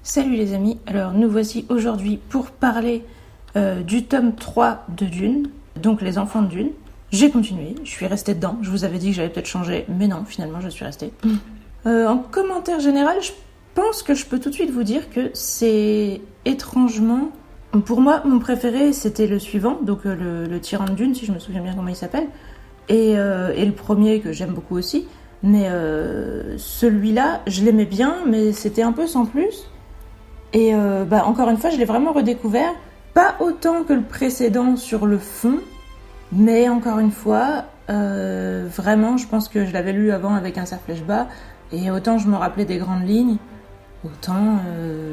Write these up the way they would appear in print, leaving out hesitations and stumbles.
Salut les amis, alors nous voici aujourd'hui pour parler du tome 3 de Dune, donc les enfants de Dune. J'ai continué, je suis restée dedans, je vous avais dit que j'allais peut-être changer, mais non, finalement je suis restée. En commentaire général, je pense que je peux tout de suite vous dire que c'est étrangement... Pour moi, mon préféré c'était le suivant, donc le tyran de Dune, si je me souviens bien comment il s'appelle, et le premier que j'aime beaucoup aussi, mais celui-là, je l'aimais bien, mais c'était un peu sans plus. Et encore une fois, je l'ai vraiment redécouvert, pas autant que le précédent sur le fond, mais encore une fois, vraiment, je pense que je l'avais lu avant avec un cerf flèche bas, et autant je me rappelais des grandes lignes, autant,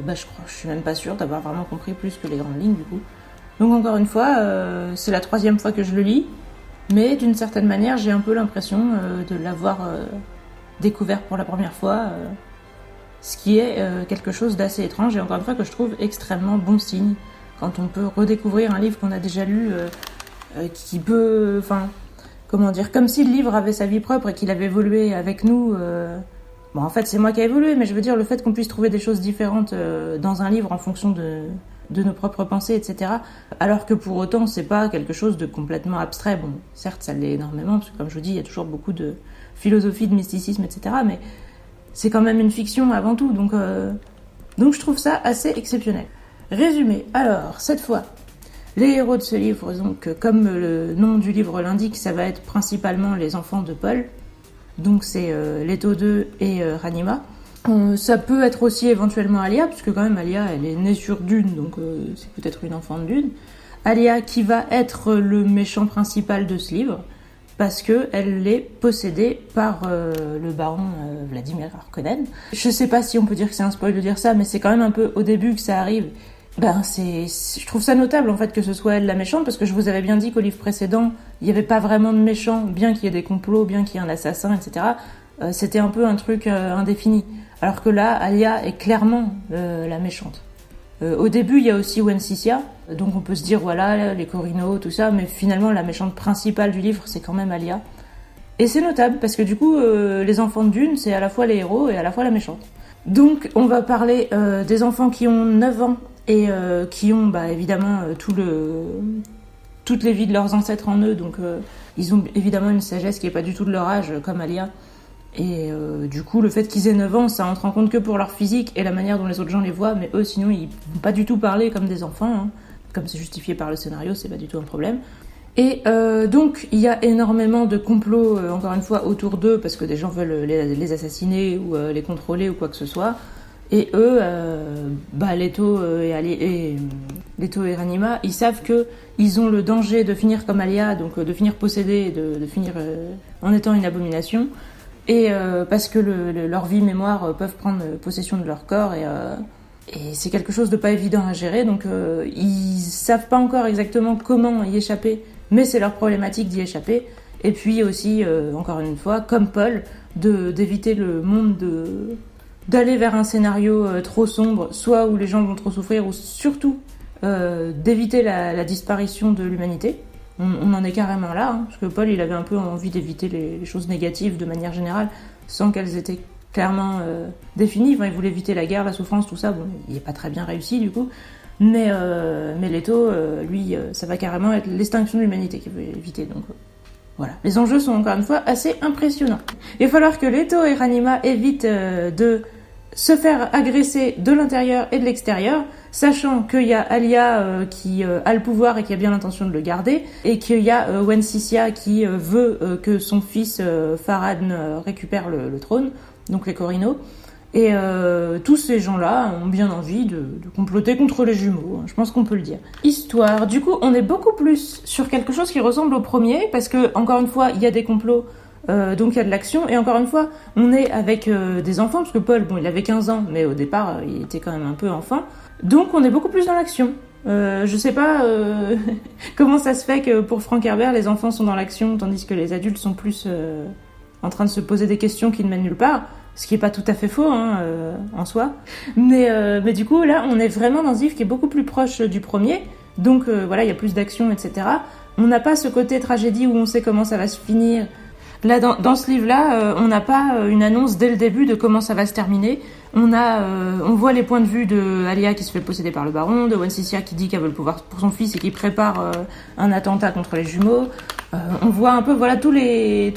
je suis même pas sûre d'avoir vraiment compris plus que les grandes lignes du coup. Donc encore une fois, c'est la 3e fois que je le lis, mais d'une certaine manière, j'ai un peu l'impression de l'avoir découvert pour la première fois. Ce qui est quelque chose d'assez étrange et encore une fois que je trouve extrêmement bon signe quand on peut redécouvrir un livre qu'on a déjà lu qui peut, comme si le livre avait sa vie propre et qu'il avait évolué avec nous. En fait c'est moi qui ai évolué, mais je veux dire le fait qu'on puisse trouver des choses différentes dans un livre en fonction de nos propres pensées, etc. Alors que pour autant c'est pas quelque chose de complètement abstrait. Bon, certes ça l'est énormément parce que comme je vous dis il y a toujours beaucoup de philosophie, de mysticisme, etc. Mais c'est quand même une fiction avant tout, donc je trouve ça assez exceptionnel. Résumé, alors, cette fois, les héros de ce livre, donc comme le nom du livre l'indique, ça va être principalement les enfants de Paul, donc c'est Leto 2 et Ranima. Ça peut être aussi éventuellement Alia, puisque quand même Alia, elle est née sur Dune, donc c'est peut-être une enfant de Dune. Alia qui va être le méchant principal de ce livre, parce qu'elle est possédée par le baron Vladimir Harkonnen. Je sais pas si on peut dire que c'est un spoil de dire ça, mais c'est quand même un peu au début que ça arrive. Je trouve ça notable en fait que ce soit elle la méchante, parce que je vous avais bien dit qu'au livre précédent, il n'y avait pas vraiment de méchant, bien qu'il y ait des complots, bien qu'il y ait un assassin, etc. C'était un peu un truc indéfini. Alors que là, Alia est clairement la méchante. Au début, il y a aussi Wensicia, donc on peut se dire, voilà, les Corino, tout ça, mais finalement, la méchante principale du livre, c'est quand même Alia. Et c'est notable, parce que du coup, les enfants de Dune, c'est à la fois les héros et à la fois la méchante. Donc, on va parler des enfants qui ont 9 ans, et qui ont, évidemment, toutes les vies de leurs ancêtres en eux, donc ils ont évidemment une sagesse qui n'est pas du tout de leur âge, comme Alia. Et du coup, le fait qu'ils aient 9 ans, ça entre en compte que pour leur physique et la manière dont les autres gens les voient, mais eux, sinon, ils vont pas du tout parler comme des enfants. Hein. Comme c'est justifié par le scénario, c'est pas du tout un problème. Et donc, il y a énormément de complots, encore une fois, autour d'eux, parce que des gens veulent les assassiner ou les contrôler ou quoi que ce soit. Et eux, Leto et Ranima, ils savent que ils ont le danger de finir comme Alia, donc de finir possédés, de finir en étant une abomination. Et parce que leur vie mémoire peuvent prendre possession de leur corps et c'est quelque chose de pas évident à gérer, donc ils savent pas encore exactement comment y échapper, mais c'est leur problématique d'y échapper. Et puis aussi, encore une fois, comme Paul, d'éviter le monde, d'aller vers un scénario trop sombre, soit où les gens vont trop souffrir, ou surtout d'éviter la disparition de l'humanité. On en est carrément là, hein, parce que Paul, il avait un peu envie d'éviter les choses négatives de manière générale, sans qu'elles étaient clairement définies. Enfin, il voulait éviter la guerre, la souffrance, tout ça. Bon, il n'est pas très bien réussi, du coup. Mais Leto, lui, ça va carrément être l'extinction de l'humanité qu'il veut éviter. Donc, voilà. Les enjeux sont, encore une fois, assez impressionnants. Il va falloir que Leto et Ranima évitent de se faire agresser de l'intérieur et de l'extérieur, sachant qu'il y a Alia qui a le pouvoir et qui a bien l'intention de le garder, et qu'il y a Wensicia qui veut que son fils Farad'n récupère le trône, donc les Corino. Et tous ces gens-là ont bien envie de comploter contre les jumeaux, hein, je pense qu'on peut le dire. Histoire, du coup, on est beaucoup plus sur quelque chose qui ressemble au premier, parce que, encore une fois, il y a des complots, donc il y a de l'action, et encore une fois, on est avec des enfants, parce que Paul, bon, il avait 15 ans, mais au départ, il était quand même un peu enfant, donc on est beaucoup plus dans l'action. Je sais pas comment ça se fait que pour Frank Herbert, les enfants sont dans l'action, tandis que les adultes sont plus en train de se poser des questions qui ne mènent nulle part, ce qui est pas tout à fait faux en soi. Mais du coup, là, on est vraiment dans un livre qui est beaucoup plus proche du premier, donc voilà, il y a plus d'action, etc. On n'a pas ce côté tragédie où on sait comment ça va se finir, Là, dans ce livre-là, on n'a pas une annonce dès le début de comment ça va se terminer. On voit les points de vue de Alia qui se fait posséder par le baron, de Wensicia qui dit qu'elle veut le pouvoir pour son fils et qui prépare un attentat contre les jumeaux. On voit un peu, voilà, tous les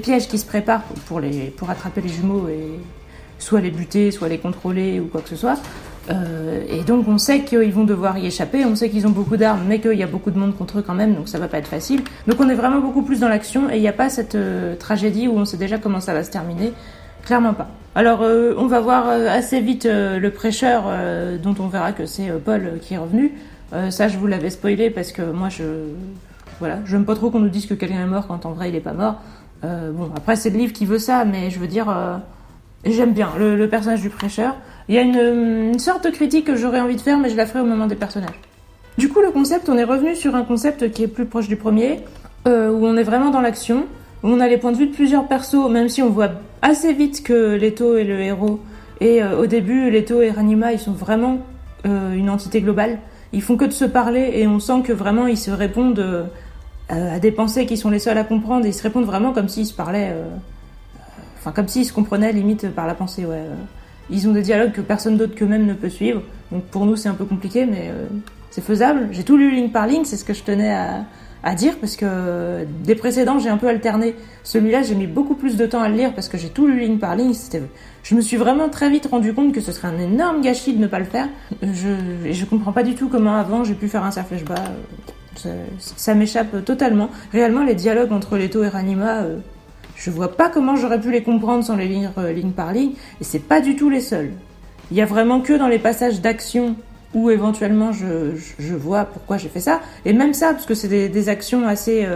pièges qui se préparent pour attraper les jumeaux et soit les buter, soit les contrôler ou quoi que ce soit. Et donc on sait qu'ils vont devoir y échapper, on sait qu'ils ont beaucoup d'armes, mais qu'il y a beaucoup de monde contre eux quand même, donc ça va pas être facile. Donc on est vraiment beaucoup plus dans l'action et il n'y a pas cette tragédie où on sait déjà comment ça va se terminer. Clairement pas. Alors on va voir assez vite le prêcheur dont on verra que c'est Paul qui est revenu. Ça je vous l'avais spoilé parce que moi j'aime pas trop qu'on nous dise que quelqu'un est mort quand en vrai il est pas mort. Bon après c'est le livre qui veut ça, mais je veux dire j'aime bien le personnage du prêcheur. Il y a une sorte de critique que j'aurais envie de faire, mais je la ferai au moment des personnages. Du coup, le concept, on est revenu sur un concept qui est plus proche du premier, où on est vraiment dans l'action, où on a les points de vue de plusieurs persos, même si on voit assez vite que Leto est le héros. Et au début, Leto et Ranima, ils sont vraiment une entité globale. Ils font que de se parler et on sent que vraiment ils se répondent à des pensées qui sont les seules à comprendre et ils se répondent vraiment comme s'ils se parlaient, comme s'ils se comprenaient limite par la pensée, ouais. Ils ont des dialogues que personne d'autre qu'eux-mêmes ne peut suivre. Donc pour nous, c'est un peu compliqué, mais c'est faisable. J'ai tout lu ligne par ligne, c'est ce que je tenais à dire, parce que des précédents, j'ai un peu alterné. Celui-là, j'ai mis beaucoup plus de temps à le lire, parce que j'ai tout lu ligne par ligne. Je me suis vraiment très vite rendu compte que ce serait un énorme gâchis de ne pas le faire. Je comprends pas du tout comment avant j'ai pu faire un surflèche bas. Ça m'échappe totalement. Réellement, les dialogues entre Leto et Ranima... je vois pas comment j'aurais pu les comprendre sans les lire ligne par ligne, et c'est pas du tout les seuls. Il y a vraiment que dans les passages d'action où éventuellement je vois pourquoi j'ai fait ça, et même ça, parce que c'est des actions assez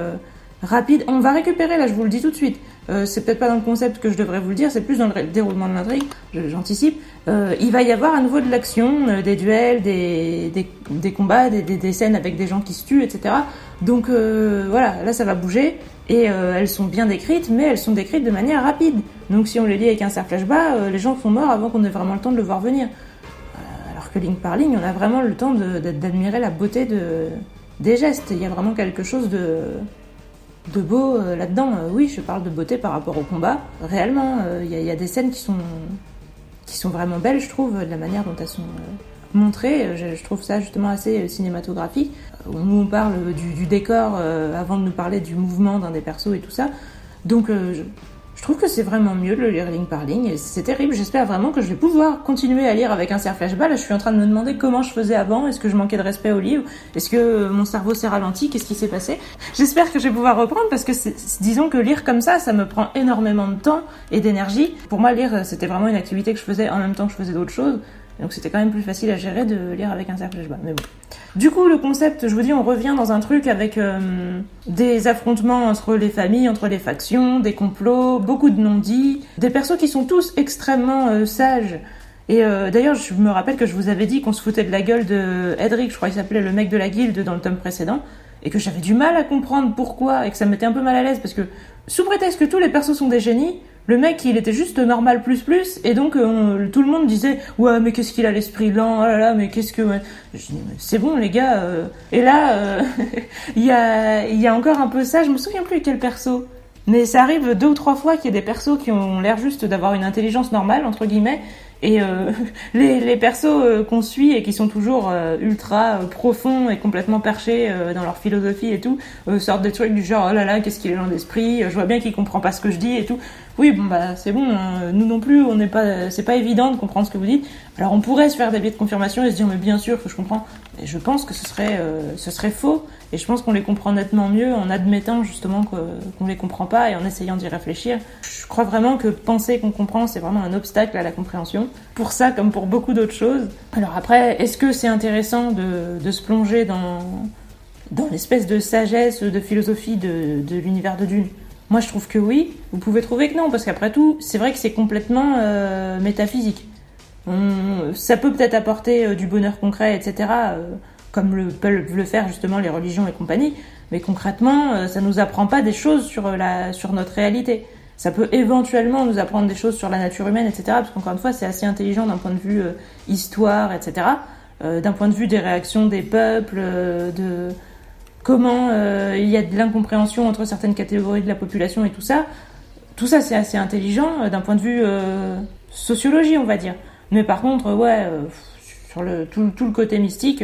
rapides. On va récupérer, là je vous le dis tout de suite, c'est peut-être pas dans le concept que je devrais vous le dire, c'est plus dans le déroulement de l'intrigue, j'anticipe. Il va y avoir à nouveau de l'action, des duels, des combats, des scènes avec des gens qui se tuent, etc. Donc voilà, là ça va bouger. Et elles sont bien décrites, mais elles sont décrites de manière rapide. Donc si on les lit avec un cerf flashback, les gens sont morts avant qu'on ait vraiment le temps de le voir venir. Alors que ligne par ligne, on a vraiment le temps d'admirer la beauté des gestes. Il y a vraiment quelque chose de beau là-dedans. Oui, je parle de beauté par rapport au combat. Réellement, il y a des scènes qui sont vraiment belles, je trouve, de la manière dont elles sont montrées. Je trouve ça justement assez cinématographique. Nous on parle du décor avant de nous parler du mouvement d'un des persos et tout ça. Donc je trouve que c'est vraiment mieux de le lire ligne par ligne et c'est terrible. J'espère vraiment que je vais pouvoir continuer à lire avec un cerf flashback. Là je suis en train de me demander comment je faisais avant. Est-ce que je manquais de respect au livre? Est-ce que mon cerveau s'est ralenti? Qu'est-ce qui s'est passé? J'espère que je vais pouvoir reprendre parce que disons que lire comme ça me prend énormément de temps et d'énergie. Pour moi lire c'était vraiment une activité que je faisais en même temps que je faisais d'autres choses. Donc c'était quand même plus facile à gérer de lire avec un cerf flashback. Mais bon. Du coup, le concept, je vous dis, on revient dans un truc avec des affrontements entre les familles, entre les factions, des complots, beaucoup de non-dits, des persos qui sont tous extrêmement sages. Et d'ailleurs, je me rappelle que je vous avais dit qu'on se foutait de la gueule de Edric, je crois qu'il s'appelait le mec de la guilde dans le tome précédent, et que j'avais du mal à comprendre pourquoi, et que ça me mettait un peu mal à l'aise, parce que sous prétexte que tous les persos sont des génies, le mec, il était juste normal plus, et donc tout le monde disait « Ouais, mais qu'est-ce qu'il a l'esprit lent, oh là là, mais qu'est-ce que... » Je dis « C'est bon, les gars. » Et là, il y a encore un peu ça, je me souviens plus quel perso. Mais ça arrive 2 ou 3 fois qu'il y a des persos qui ont l'air juste d'avoir une intelligence normale, entre guillemets, et les persos qu'on suit et qui sont toujours ultra profonds et complètement perchés dans leur philosophie et tout, sortent des trucs du genre « Oh là là, qu'est-ce qu'il est lent d'esprit, je vois bien qu'il comprend pas ce que je dis et tout. » Oui, bon bah c'est bon, nous non plus, c'est pas évident de comprendre ce que vous dites. Alors on pourrait se faire des biais de confirmation et se dire mais bien sûr que je comprends. Et je pense que ce serait faux. Et je pense qu'on les comprend nettement mieux en admettant justement qu'on les comprend pas et en essayant d'y réfléchir. Je crois vraiment que penser qu'on comprend, c'est vraiment un obstacle à la compréhension. Pour ça, comme pour beaucoup d'autres choses. Alors après, est-ce que c'est intéressant de se plonger dans l'espèce de sagesse, de philosophie de l'univers de Dune? Moi, je trouve que oui. Vous pouvez trouver que non, parce qu'après tout, c'est vrai que c'est complètement métaphysique. Ça peut peut-être apporter du bonheur concret, etc., comme peuvent le faire justement les religions et compagnie, mais concrètement, ça nous apprend pas des choses sur notre réalité. Ça peut éventuellement nous apprendre des choses sur la nature humaine, etc., parce qu'encore une fois, c'est assez intelligent d'un point de vue histoire, etc., d'un point de vue des réactions des peuples, comment il y a de l'incompréhension entre certaines catégories de la population et tout ça. Tout ça, c'est assez intelligent d'un point de vue sociologie, on va dire. Mais par contre, sur tout le côté mystique,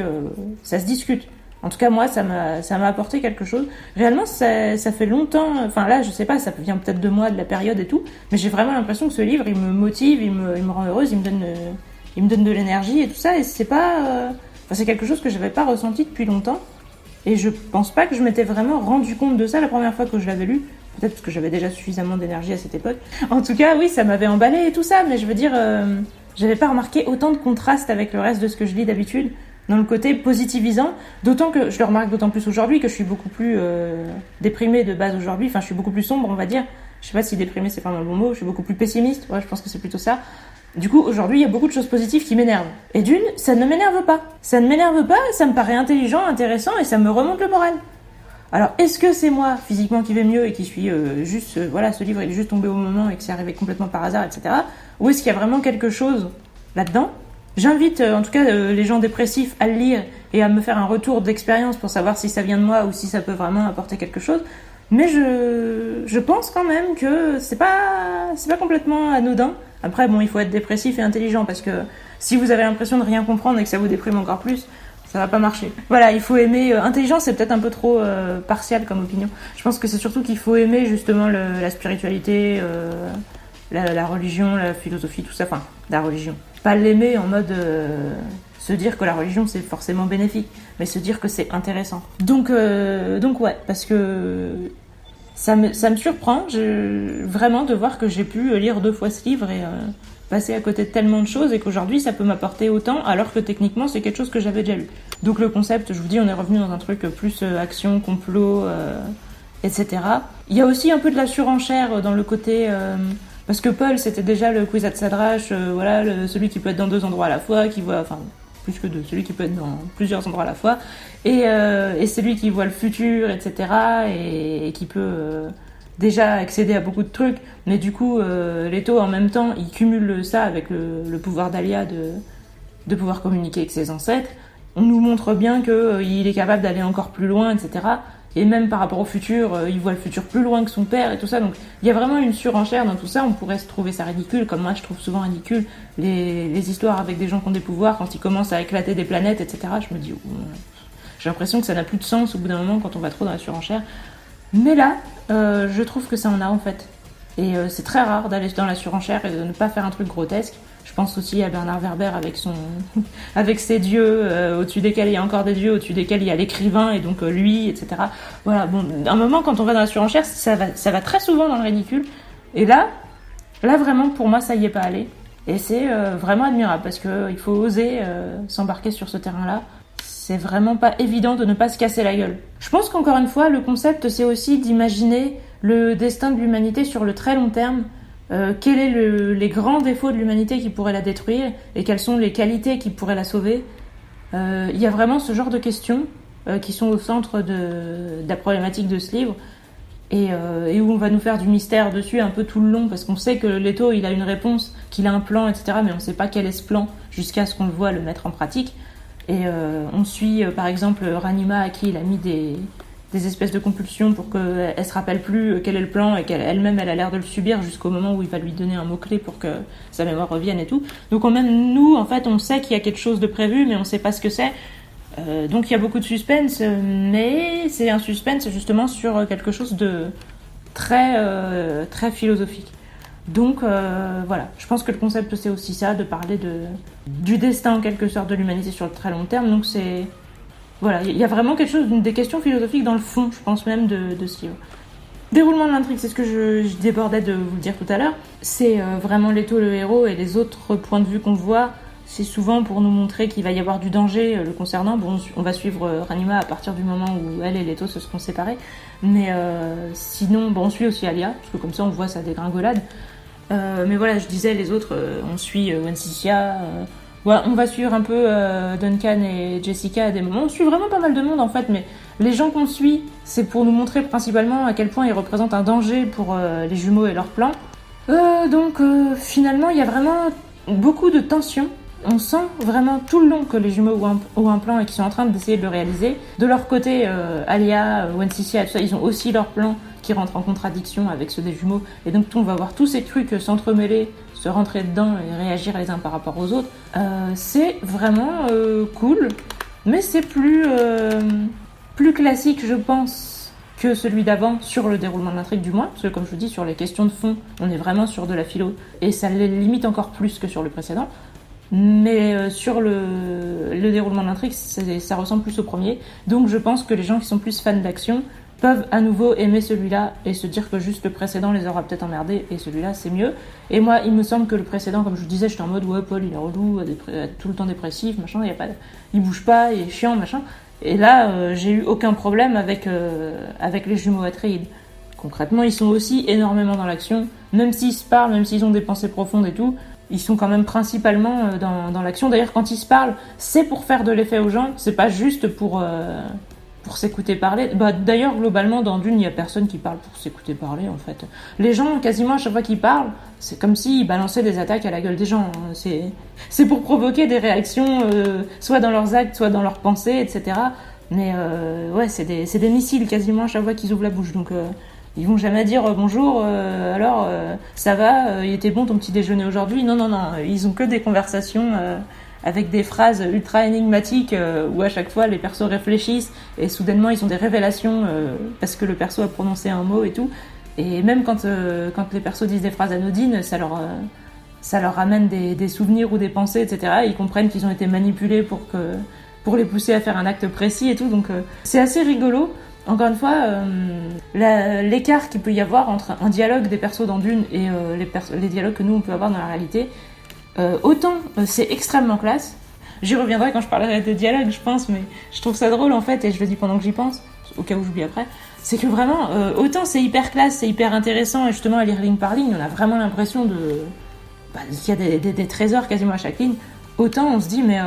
ça se discute. En tout cas, moi, ça m'a apporté quelque chose. Réellement, ça fait longtemps... Enfin, là, je sais pas, ça vient peut-être de moi, de la période et tout, mais j'ai vraiment l'impression que ce livre, il me motive, il me rend heureuse, il me donne de l'énergie et tout ça, et c'est pas... c'est quelque chose que j'avais pas ressenti depuis longtemps, et je pense pas que je m'étais vraiment rendu compte de ça la première fois que je l'avais lu. Peut-être parce que j'avais déjà suffisamment d'énergie à cette époque. En tout cas, oui, ça m'avait emballé et tout ça, mais je veux dire, j'avais pas remarqué autant de contraste avec le reste de ce que je lis d'habitude, dans le côté positivisant, d'autant que je le remarque d'autant plus aujourd'hui que je suis beaucoup plus déprimée de base aujourd'hui, enfin je suis beaucoup plus sombre, on va dire. Je sais pas si déprimée c'est vraiment le bon mot, je suis beaucoup plus pessimiste, ouais, je pense que c'est plutôt ça. Du coup, aujourd'hui, il y a beaucoup de choses positives qui m'énervent. Et d'une, ça ne m'énerve pas. Ça ne m'énerve pas, ça me paraît intelligent, intéressant et ça me remonte le moral. Alors, est-ce que c'est moi, physiquement, qui vais mieux et qui suis ce livre, il est juste tombé au moment et que c'est arrivé complètement par hasard, etc. Ou est-ce qu'il y a vraiment quelque chose là-dedans ? J'invite, en tout cas, les gens dépressifs à le lire et à me faire un retour d'expérience pour savoir si ça vient de moi ou si ça peut vraiment apporter quelque chose. Mais je pense quand même que c'est pas complètement anodin. Après, bon, il faut être dépressif et intelligent parce que si vous avez l'impression de rien comprendre et que ça vous déprime encore plus, ça va pas marcher. Voilà, il faut aimer... intelligent, c'est peut-être un peu trop partial comme opinion. Je pense que c'est surtout qu'il faut aimer justement la spiritualité, la religion, la philosophie, tout ça. Enfin, la religion. Pas l'aimer en mode se dire que la religion c'est forcément bénéfique, mais se dire que c'est intéressant. Donc ouais, parce que ça me surprend vraiment de voir que j'ai pu lire 2 fois ce livre et passer à côté de tellement de choses et qu'aujourd'hui ça peut m'apporter autant alors que techniquement c'est quelque chose que j'avais déjà lu. Donc le concept, je vous dis, on est revenu dans un truc plus action, complot, etc. Il y a aussi un peu de la surenchère dans le côté... parce que Paul, c'était déjà le Kwisatz Haderach, celui qui peut être dans 2 endroits à la fois, qui voit... Enfin, plus que 2, celui qui peut être dans plusieurs endroits à la fois, et celui qui voit le futur, etc., et qui peut... déjà accéder à beaucoup de trucs, mais du coup, Leto, en même temps, il cumule ça avec le pouvoir d'Alia de pouvoir communiquer avec ses ancêtres. On nous montre bien qu'il est capable d'aller encore plus loin, etc. Et même par rapport au futur, il voit le futur plus loin que son père et tout ça. Donc il y a vraiment une surenchère dans tout ça. On pourrait se trouver ça ridicule, comme moi je trouve souvent ridicule les histoires avec des gens qui ont des pouvoirs, quand ils commencent à éclater des planètes, etc. Je me dis, j'ai l'impression que ça n'a plus de sens au bout d'un moment quand on va trop dans la surenchère. Mais là, je trouve que ça en a en fait. Et c'est très rare d'aller dans la surenchère et de ne pas faire un truc grotesque. Je pense aussi à Bernard Werber avec ses dieux, au-dessus desquels il y a encore des dieux, au-dessus desquels il y a l'écrivain et donc lui, etc. Voilà, bon, un moment quand on va dans la surenchère, ça va très souvent dans le ridicule. Et là vraiment pour moi ça y est pas allé. Et c'est vraiment admirable parce qu'il faut oser s'embarquer sur ce terrain-là. C'est vraiment pas évident de ne pas se casser la gueule. Je pense qu'encore une fois, le concept, c'est aussi d'imaginer le destin de l'humanité sur le très long terme. Quels sont les grands défauts de l'humanité qui pourraient la détruire et quelles sont les qualités qui pourraient la sauver. Il y a vraiment ce genre de questions qui sont au centre de la problématique de ce livre et où on va nous faire du mystère dessus un peu tout le long parce qu'on sait que Leto, il a une réponse, qu'il a un plan, etc. Mais on ne sait pas quel est ce plan jusqu'à ce qu'on le voit le mettre en pratique. Et on suit par exemple Ranima à qui il a mis des espèces de compulsions pour qu'elle se rappelle plus quel est le plan et qu'elle-même elle a l'air de le subir jusqu'au moment où il va lui donner un mot-clé pour que sa mémoire revienne et tout. Donc même nous, en fait, on sait qu'il y a quelque chose de prévu mais on sait pas ce que c'est. Donc il y a beaucoup de suspense, mais c'est un suspense justement sur quelque chose de très, très philosophique. Donc voilà, je pense que le concept c'est aussi ça, de parler du destin en quelque sorte de l'humanité sur le très long terme. Donc c'est... Voilà, il y a vraiment quelque chose, des questions philosophiques dans le fond, je pense même, de ce livre. Déroulement de l'intrigue, c'est ce que je débordais de vous le dire tout à l'heure. C'est vraiment Leto le héros et les autres points de vue qu'on voit, c'est souvent pour nous montrer qu'il va y avoir du danger le concernant. Bon, on va suivre Ranima à partir du moment où elle et Leto se seront séparés. Mais sinon, bon, on suit aussi Alia, parce que comme ça on voit sa dégringolade. Mais voilà, je disais, les autres, on suit Wensicia... Voilà, on va suivre un peu Duncan et Jessica à des moments. On suit vraiment pas mal de monde en fait, mais les gens qu'on suit, c'est pour nous montrer principalement à quel point ils représentent un danger pour les jumeaux et leurs plans. Donc finalement, il y a vraiment beaucoup de tension On sent vraiment tout le long que les jumeaux ont un plan et qu'ils sont en train d'essayer de le réaliser. De leur côté, Alia, Wensicia, tout ça, ils ont aussi leur plan qui rentre en contradiction avec ceux des jumeaux. Et donc on va voir tous ces trucs s'entremêler, se rentrer dedans et réagir les uns par rapport aux autres. C'est vraiment cool, mais c'est plus classique, je pense, que celui d'avant, sur le déroulement de l'intrigue du moins. Parce que comme je vous dis, sur les questions de fond, on est vraiment sur de la philo. Et ça les limite encore plus que sur le précédent. Mais sur le déroulement de l'intrigue, ça ressemble plus au premier. Donc je pense que les gens qui sont plus fans d'action peuvent à nouveau aimer celui-là et se dire que juste le précédent les aura peut-être emmerdés et celui-là c'est mieux. Et moi, il me semble que le précédent, comme je vous disais, j'étais en mode ouais, Paul il est relou, tout le temps dépressif, machin, il bouge pas, il est chiant, machin. Et là, j'ai eu aucun problème avec les jumeaux Atreides. Concrètement, ils sont aussi énormément dans l'action, même s'ils se parlent, même s'ils ont des pensées profondes et tout. Ils sont quand même principalement dans l'action. D'ailleurs, quand ils se parlent, c'est pour faire de l'effet aux gens. C'est pas juste pour s'écouter parler. D'ailleurs, globalement, dans Dune, il y a personne qui parle pour s'écouter parler, en fait. Les gens, quasiment à chaque fois qu'ils parlent, c'est comme s'ils balançaient des attaques à la gueule des gens. C'est pour provoquer des réactions, soit dans leurs actes, soit dans leurs pensées, etc. Mais ouais, c'est des missiles quasiment à chaque fois qu'ils ouvrent la bouche. Donc ils vont jamais dire bonjour, alors ça va, il était bon ton petit déjeuner aujourd'hui. Non, ils ont que des conversations avec des phrases ultra énigmatiques où à chaque fois les persos réfléchissent et soudainement ils ont des révélations parce que le perso a prononcé un mot et tout. Et même quand les persos disent des phrases anodines, ça leur ramène des souvenirs ou des pensées, etc. Et ils comprennent qu'ils ont été manipulés pour les pousser à faire un acte précis et tout. Donc c'est assez rigolo. Encore une fois, l'écart qu'il peut y avoir entre un dialogue des persos dans Dune et les dialogues que nous on peut avoir dans la réalité, autant c'est extrêmement classe. J'y reviendrai quand je parlerai de dialogue, je pense, mais je trouve ça drôle en fait, et je le dis pendant que j'y pense, au cas où j'oublie après. C'est que vraiment, autant c'est hyper classe, c'est hyper intéressant, et justement à lire ligne par ligne, on a vraiment l'impression qu'il y a des trésors quasiment à chaque ligne. Autant on se dit, mais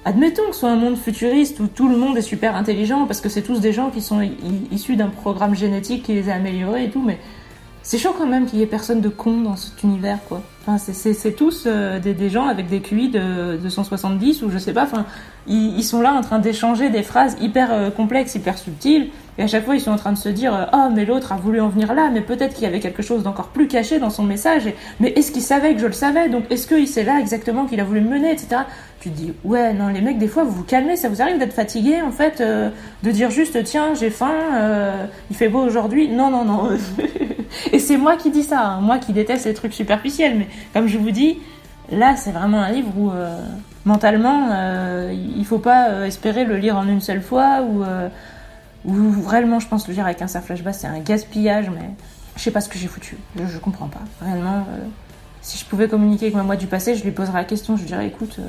admettons que ce soit un monde futuriste où tout le monde est super intelligent, parce que c'est tous des gens qui sont issus d'un programme génétique qui les a améliorés et tout, mais c'est chaud quand même qu'il y ait personne de con dans cet univers, quoi. Enfin, c'est tous des gens avec des QI de 170 ou je sais pas. Enfin, ils sont là en train d'échanger des phrases hyper complexes, hyper subtiles, et à chaque fois ils sont en train de se dire oh mais l'autre a voulu en venir là, mais peut-être qu'il y avait quelque chose d'encore plus caché dans son message. Mais est-ce qu'il savait que je le savais? Donc est-ce qu'il sait là exactement qu'il a voulu me mener, etc. Tu te dis ouais non les mecs des fois vous vous calmez, ça vous arrive d'être fatigué en fait, de dire juste tiens j'ai faim, il fait beau aujourd'hui. Non. Et c'est moi qui dis ça, hein, moi qui déteste les trucs superficiels, mais comme je vous dis, là c'est vraiment un livre où mentalement il faut pas espérer le lire en une seule fois ou réellement je pense le lire avec un cerf flashback c'est un gaspillage, mais je sais pas ce que j'ai foutu, je comprends pas réellement. Si je pouvais communiquer avec ma moi du passé, je lui poserais la question, je lui dirais écoute,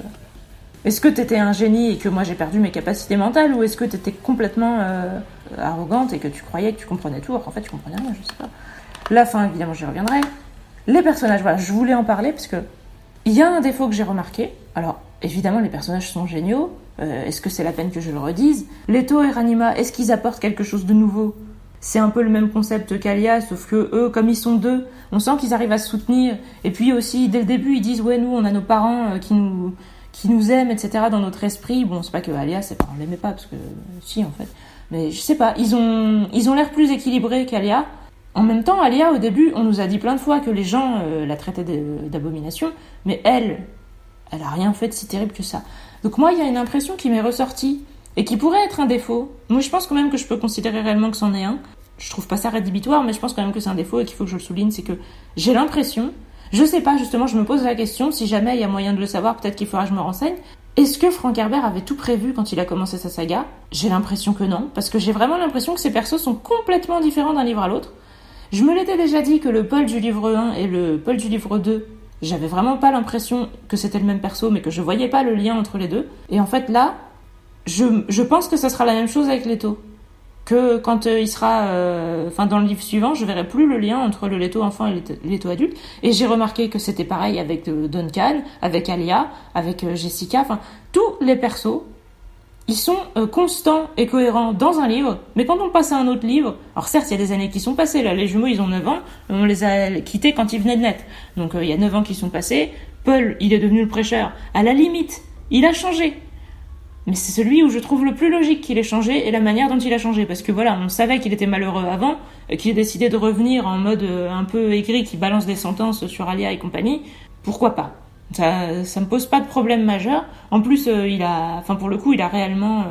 est-ce que t'étais un génie et que moi j'ai perdu mes capacités mentales, ou est-ce que t'étais complètement arrogante et que tu croyais que tu comprenais tout alors qu'en fait tu comprenais rien, je sais pas. La fin évidemment j'y reviendrai. Les personnages, voilà, je voulais en parler parce que il y a un défaut que j'ai remarqué. Alors évidemment les personnages sont géniaux, est-ce que c'est la peine que je le redise? Leto et Ranima, est-ce qu'ils apportent quelque chose de nouveau? C'est un peu le même concept qu'Alia, sauf que eux, comme ils sont deux, on sent qu'ils arrivent à se soutenir. Et puis aussi, dès le début, ils disent ouais, nous, on a nos parents qui nous aiment, etc. dans notre esprit. Bon, c'est pas que Alia, ses parents l'aimaient pas, parce que si, en fait. Mais je sais pas, ils ont l'air plus équilibrés qu'Alia. En même temps, Alia, au début, on nous a dit plein de fois que les gens la traitaient d'abomination, mais elle a rien fait de si terrible que ça. Donc moi, il y a une impression qui m'est ressortie, et qui pourrait être un défaut. Moi, je pense quand même que je peux considérer réellement que c'en est un. Je trouve pas ça rédhibitoire, mais je pense quand même que c'est un défaut et qu'il faut que je le souligne, c'est que j'ai l'impression, je sais pas, justement, je me pose la question, si jamais il y a moyen de le savoir, peut-être qu'il faudra que je me renseigne. Est-ce que Frank Herbert avait tout prévu quand il a commencé sa saga? J'ai l'impression que non, parce que j'ai vraiment l'impression que ces persos sont complètement différents d'un livre à l'autre. Je me l'étais déjà dit que le Paul du livre 1 et le Paul du livre 2, j'avais vraiment pas l'impression que c'était le même perso, mais que je voyais pas le lien entre les deux. Et en fait, là, je pense que ça sera la même chose avec Leto. Que quand il sera... dans le livre suivant, je verrai plus le lien entre le Leto enfant et le Leto adulte. Et j'ai remarqué que c'était pareil avec Duncan, avec Alia, avec Jessica. Enfin, tous les persos, ils sont constants et cohérents dans un livre. Mais quand on passe à un autre livre... Alors certes, il y a des années qui sont passées. Là, les jumeaux, ils ont 9 ans. On les a quittés quand ils venaient de naître. Donc il y a 9 ans qui sont passés. Paul, il est devenu le prêcheur. À la limite, il a changé. Mais c'est celui où je trouve le plus logique qu'il ait changé et la manière dont il a changé. Parce que voilà, on savait qu'il était malheureux avant, qu'il ait décidé de revenir en mode un peu aigri, qui balance des sentences sur Alia et compagnie. Pourquoi pas ? Ça me pose pas de problème majeur. En plus, pour le coup, il a réellement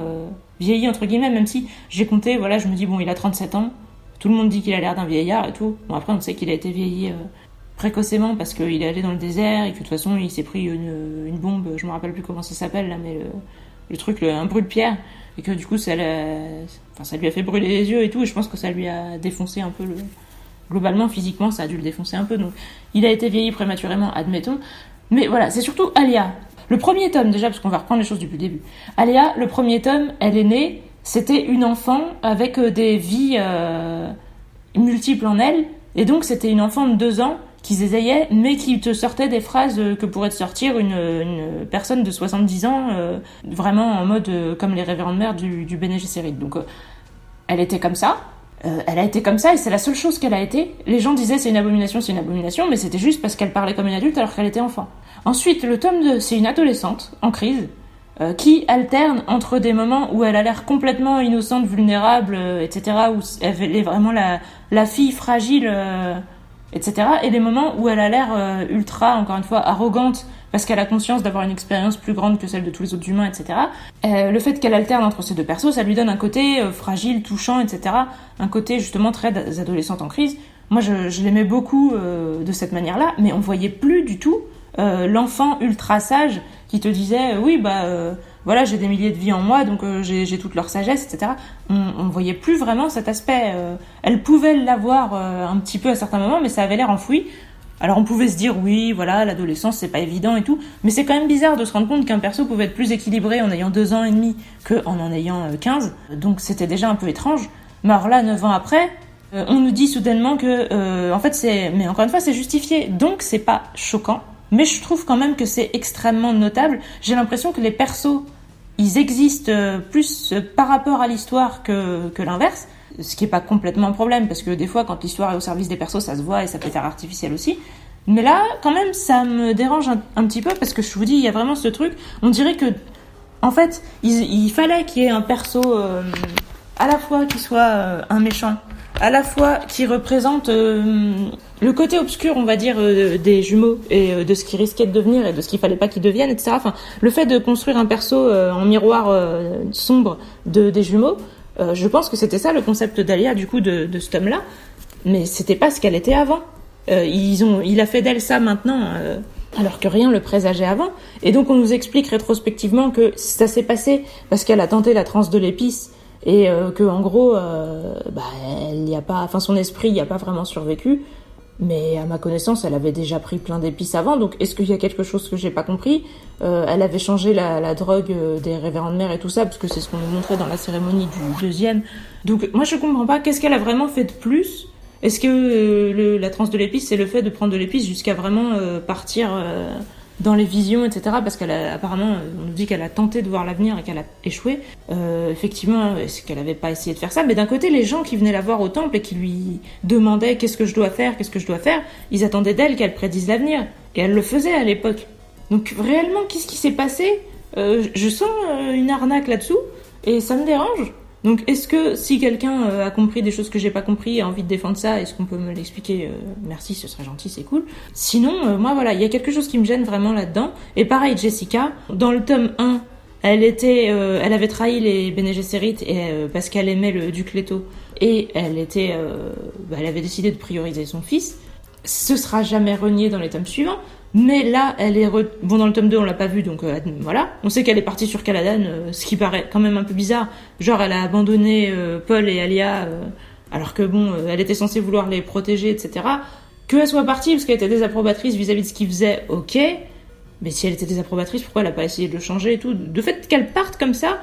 vieilli, entre guillemets, même si j'ai compté, voilà, je me dis, bon, il a 37 ans. Tout le monde dit qu'il a l'air d'un vieillard et tout. Bon, après, on sait qu'il a été vieilli précocement parce qu'il est allé dans le désert et que de toute façon, il s'est pris une bombe, je me rappelle plus comment ça s'appelle, là, mais le truc, un brûle-pierre. Et que du coup, ça lui a fait brûler les yeux et tout. Et je pense que ça lui a défoncé un peu globalement, physiquement, ça a dû le défoncer un peu. Donc, il a été vieilli prématurément, admettons. Mais voilà, c'est surtout Alia. Le premier tome, déjà, parce qu'on va reprendre les choses depuis le début. Alia, le premier tome, elle est née, c'était une enfant avec des vies multiples en elle. Et donc, c'était une enfant de 2 ans qui zézayait, mais qui te sortait des phrases que pourrait te sortir une personne de 70 ans, vraiment en mode comme les révérendes mères du Bene Gesserit. Donc, elle était comme ça. Elle a été comme ça et c'est la seule chose qu'elle a été. Les gens disaient c'est une abomination, mais c'était juste parce qu'elle parlait comme une adulte alors qu'elle était enfant. Ensuite, le tome 2, c'est une adolescente en crise qui alterne entre des moments où elle a l'air complètement innocente, vulnérable, etc., où elle est vraiment la fille fragile, etc., et des moments où elle a l'air ultra, encore une fois, arrogante, parce qu'elle a conscience d'avoir une expérience plus grande que celle de tous les autres humains, etc. Le fait qu'elle alterne entre ces deux persos, ça lui donne un côté fragile, touchant, etc., un côté justement très adolescente en crise. Moi, je l'aimais beaucoup de cette manière-là, mais on voyait plus du tout l'enfant ultra sage qui te disait oui, voilà, j'ai des milliers de vies en moi, donc j'ai toute leur sagesse, etc. On voyait plus vraiment cet aspect. Elle pouvait l'avoir un petit peu à certains moments, mais ça avait l'air enfoui. Alors on pouvait se dire oui, voilà, l'adolescence c'est pas évident et tout, mais c'est quand même bizarre de se rendre compte qu'un perso pouvait être plus équilibré en ayant 2 ans et demi qu'en ayant 15, donc c'était déjà un peu étrange. Mais alors là, 9 ans après, on nous dit soudainement que en fait mais encore une fois c'est justifié, donc c'est pas choquant, mais je trouve quand même que c'est extrêmement notable. J'ai l'impression que les persos, ils existent plus par rapport à l'histoire que l'inverse. Ce qui est pas complètement un problème, parce que des fois, quand l'histoire est au service des persos, ça se voit et ça peut être artificiel aussi. Mais là, quand même, ça me dérange un petit peu, parce que je vous dis, il y a vraiment ce truc, on dirait que, en fait, il fallait qu'il y ait un perso à la fois qui soit un méchant, à la fois qui représente le côté obscur, on va dire, des jumeaux, et de ce qu'ils risquaient de devenir, et de ce qu'il fallait pas qu'ils deviennent, etc. Enfin, le fait de construire un perso en miroir sombre des jumeaux, je pense que c'était ça le concept d'Alia, du coup, de ce tome-là, mais c'était pas ce qu'elle était avant. Il a fait d'elle ça maintenant, alors que rien le présageait avant. Et donc on nous explique rétrospectivement que ça s'est passé parce qu'elle a tenté la transe de l'épice et que en gros, elle y a pas, enfin son esprit y a pas vraiment survécu. Mais à ma connaissance, elle avait déjà pris plein d'épices avant, donc est-ce qu'il y a quelque chose que j'ai pas compris ? Elle avait changé la drogue des révérendes mères et tout ça, parce que c'est ce qu'on nous montrait dans la cérémonie du 2e. Donc moi je comprends pas, qu'est-ce qu'elle a vraiment fait de plus ? Est-ce que la transe de l'épice, c'est le fait de prendre de l'épice jusqu'à vraiment partir dans les visions, etc. Parce qu'elle a, apparemment, on nous dit qu'elle a tenté de voir l'avenir et qu'elle a échoué. Effectivement, est-ce qu'elle avait pas essayé de faire ça ? Mais d'un côté, les gens qui venaient la voir au temple et qui lui demandaient qu'est-ce que je dois faire, ils attendaient d'elle qu'elle prédise l'avenir. Et elle le faisait à l'époque. Donc réellement, qu'est-ce qui s'est passé ? Je sens une arnaque là-dessous et ça me dérange. Donc est-ce que si quelqu'un a compris des choses que j'ai pas compris et a envie de défendre ça, est-ce qu'on peut me l'expliquer ? Merci, ce serait gentil, c'est cool. Sinon, moi voilà, il y a quelque chose qui me gêne vraiment là-dedans. Et pareil, Jessica, dans le tome 1, elle avait trahi les Bene Gesserit parce qu'elle aimait le duc Leto et elle avait décidé de prioriser son fils. Ce sera jamais renié dans les tomes suivants. Mais là, elle est bon, dans le tome 2, on l'a pas vu, donc voilà. On sait qu'elle est partie sur Caladan, ce qui paraît quand même un peu bizarre. Genre, elle a abandonné Paul et Alia, alors que bon, elle était censée vouloir les protéger, etc. Qu'elle soit partie parce qu'elle était désapprobatrice vis-à-vis de ce qu'ils faisaient, ok. Mais si elle était désapprobatrice, pourquoi elle a pas essayé de le changer et tout ? De fait qu'elle parte comme ça,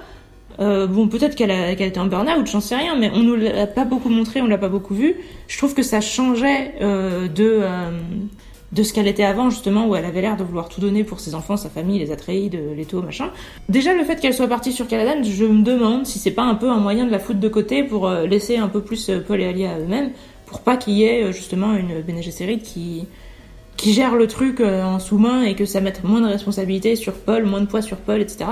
bon, peut-être qu'elle était en burn-out, j'en sais rien, mais on nous l'a pas beaucoup montré, on l'a pas beaucoup vu. Je trouve que ça changeait de ce qu'elle était avant, justement, où elle avait l'air de vouloir tout donner pour ses enfants, sa famille, les Atreides, Leto, machin. Déjà, le fait qu'elle soit partie sur Caladan, je me demande si c'est pas un peu un moyen de la foutre de côté pour laisser un peu plus Paul et Alia à eux-mêmes, pour pas qu'il y ait justement une Bene Gesserit qui qui gère le truc en sous-main et que ça mette moins de responsabilité sur Paul, moins de poids sur Paul, etc.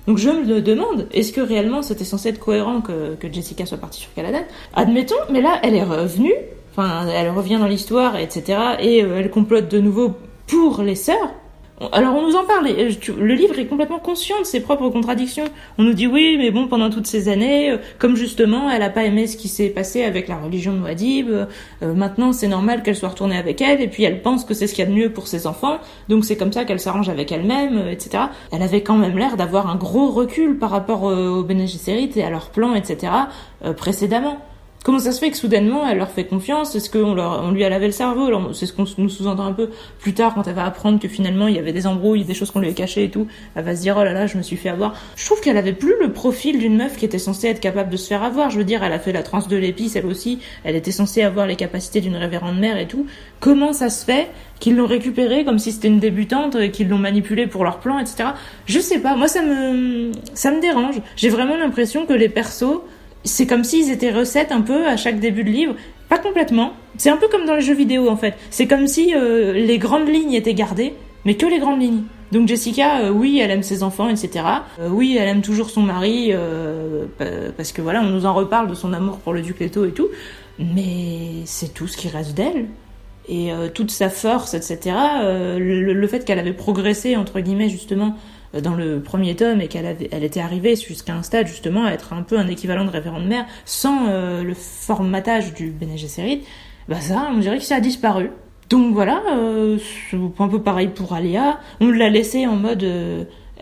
Donc je me demande, est-ce que réellement c'était censé être cohérent que Jessica soit partie sur Caladan? Admettons, mais là elle est revenue, enfin elle revient dans l'histoire, etc. Et elle complote de nouveau pour les sœurs. Alors on nous en parle, le livre est complètement conscient de ses propres contradictions. On nous dit oui, mais bon, pendant toutes ces années, comme justement elle a pas aimé ce qui s'est passé avec la religion de Muad'Dib, maintenant c'est normal qu'elle soit retournée avec elle, et puis elle pense que c'est ce qu'il y a de mieux pour ses enfants, donc c'est comme ça qu'elle s'arrange avec elle-même, etc. Elle avait quand même l'air d'avoir un gros recul par rapport aux Bene Gesserit et à leurs plans, etc. Précédemment. Comment ça se fait que soudainement elle leur fait confiance? Est-ce qu'on lui a lavé le cerveau? Alors, c'est ce qu'on nous sous-entend un peu plus tard quand elle va apprendre que finalement il y avait des embrouilles, des choses qu'on lui a cachées et tout. Elle va se dire oh là là, je me suis fait avoir. Je trouve qu'elle avait plus le profil d'une meuf qui était censée être capable de se faire avoir. Je veux dire, elle a fait la transe de l'épice, elle aussi. Elle était censée avoir les capacités d'une révérende mère et tout. Comment ça se fait qu'ils l'ont récupérée comme si c'était une débutante et qu'ils l'ont manipulée pour leur plan, etc. Je sais pas. Moi, ça me dérange. J'ai vraiment l'impression que les persos, c'est comme s'ils étaient recettes un peu à chaque début de livre. Pas complètement. C'est un peu comme dans les jeux vidéo en fait. C'est comme si les grandes lignes étaient gardées, mais que les grandes lignes. Donc Jessica, oui, elle aime ses enfants, etc. Oui, elle aime toujours son mari, parce que voilà, on nous en reparle de son amour pour le duc Leto et tout. Mais c'est tout ce qui reste d'elle. Et toute sa force, etc. Le fait qu'elle avait progressé, entre guillemets, justement, dans le premier tome, et elle était arrivée jusqu'à un stade justement à être un peu un équivalent de révérende mère sans le formatage du Bene Gesserit, bah ça, on dirait que ça a disparu. Donc voilà, c'est un peu pareil pour Alia. On l'a laissée en mode,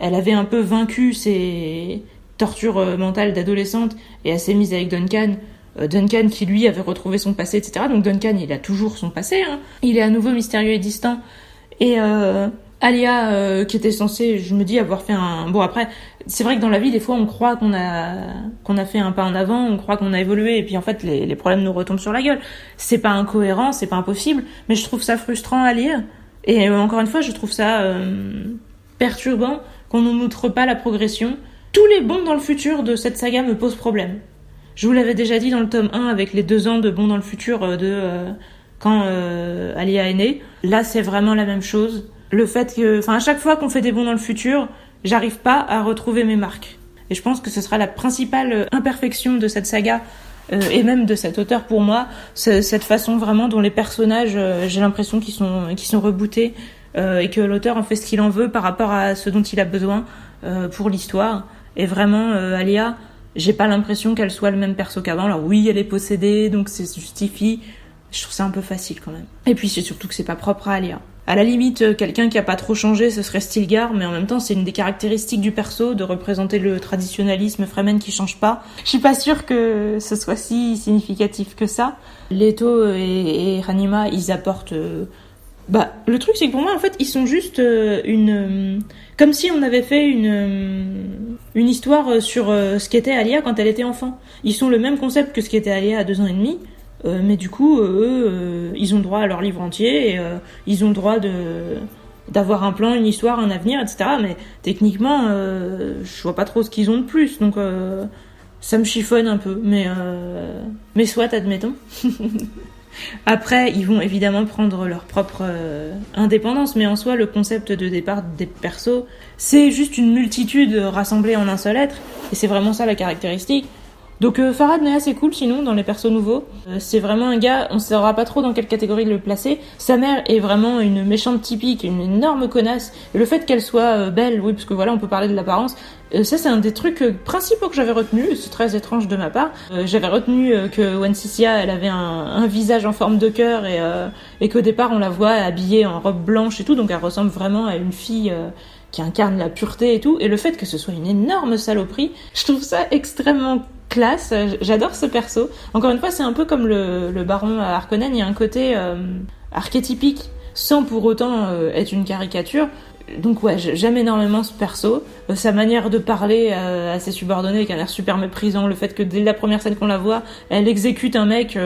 elle avait un peu vaincu ses tortures mentales d'adolescente et elle s'est mise avec Duncan. Duncan qui lui avait retrouvé son passé, etc. Donc Duncan, il a toujours son passé, hein. Il est à nouveau mystérieux et distant. Et Alia, qui était censée, je me dis, avoir fait un... Bon, après, c'est vrai que dans la vie, des fois, on croit qu'on a fait un pas en avant, on croit qu'on a évolué, et puis en fait, les problèmes nous retombent sur la gueule. C'est pas incohérent, c'est pas impossible, mais je trouve ça frustrant à lire. Et encore une fois, je trouve ça perturbant qu'on ne montre pas la progression. Tous les bons dans le futur de cette saga me posent problème. Je vous l'avais déjà dit dans le tome 1, avec les 2 ans de bons dans le futur quand Alia est née. Là, c'est vraiment la même chose. Le fait que, à chaque fois qu'on fait des bons dans le futur, j'arrive pas à retrouver mes marques. Et je pense que ce sera la principale imperfection de cette saga, et même de cet auteur pour moi, cette façon vraiment dont les personnages, j'ai l'impression qu'ils sont rebootés, et que l'auteur en fait ce qu'il en veut par rapport à ce dont il a besoin pour l'histoire. Et vraiment, Alia, j'ai pas l'impression qu'elle soit le même perso qu'avant. Alors oui, elle est possédée, donc ça se justifie. Je trouve ça un peu facile quand même. Et puis c'est surtout que c'est pas propre à Alia. À la limite, quelqu'un qui a pas trop changé, ce serait Stilgar, mais en même temps, c'est une des caractéristiques du perso de représenter le traditionnalisme Fremen qui change pas. Je suis pas sûre que ce soit si significatif que ça. Leto et Ranima, ils apportent... le truc, c'est que pour moi, en fait, ils sont juste comme si on avait fait une histoire sur ce qu'était Alia quand elle était enfant. Ils sont le même concept que ce qu'était Alia à 2 ans et demi. Mais du coup, eux, ils ont droit à leur livre entier, et ils ont le droit d'avoir un plan, une histoire, un avenir, etc. Mais techniquement, je vois pas trop ce qu'ils ont de plus, donc ça me chiffonne un peu. Mais soit, admettons. Après, ils vont évidemment prendre leur propre indépendance, mais en soi, le concept de départ des persos, c'est juste une multitude rassemblée en un seul être, et c'est vraiment ça la caractéristique. Donc Farad est assez cool sinon dans les persos nouveaux. C'est vraiment un gars, on saura pas trop dans quelle catégorie le placer. Sa mère est vraiment une méchante typique, une énorme connasse. Et le fait qu'elle soit belle, oui, parce que voilà, on peut parler de l'apparence. Ça c'est un des trucs principaux que j'avais retenu. C'est très étrange de ma part. J'avais retenu que Wensicia, elle avait un visage en forme de cœur, et qu'au départ on la voit habillée en robe blanche et tout, donc elle ressemble vraiment à une fille qui incarne la pureté et tout. Et le fait que ce soit une énorme saloperie, je trouve ça extrêmement classe. J'adore ce perso. Encore une fois, c'est un peu comme le baron Harkonnen, il y a un côté archétypique sans pour autant être une caricature. Donc ouais, j'aime énormément ce perso. Sa manière de parler à ses subordonnés avec un air super méprisant, le fait que dès la première scène qu'on la voit, elle exécute un mec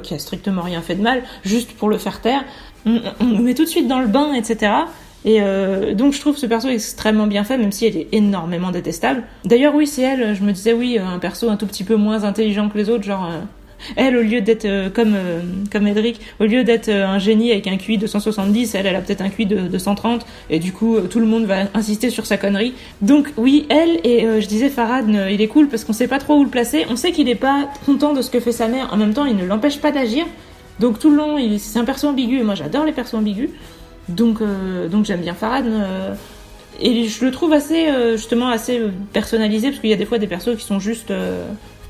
qui a strictement rien fait de mal, juste pour le faire taire. On nous met tout de suite dans le bain, etc. Et donc je trouve ce perso extrêmement bien fait, même si elle est énormément détestable. D'ailleurs oui, c'est elle, je me disais oui, un perso un tout petit peu moins intelligent que les autres, genre Elle, au lieu d'être comme Edric, au lieu d'être un génie avec un QI de 170, elle a peut-être un QI de 130, et du coup, tout le monde va insister sur sa connerie. Donc oui, elle, et je disais Farad, il est cool parce qu'on sait pas trop où le placer. On sait qu'il est pas content de ce que fait sa mère, en même temps, il ne l'empêche pas d'agir. Donc tout le long, c'est un perso ambigu, et moi j'adore les persos ambigus. Donc j'aime bien Farad. Et je le trouve assez personnalisé, parce qu'il y a des fois des persos qui sont juste,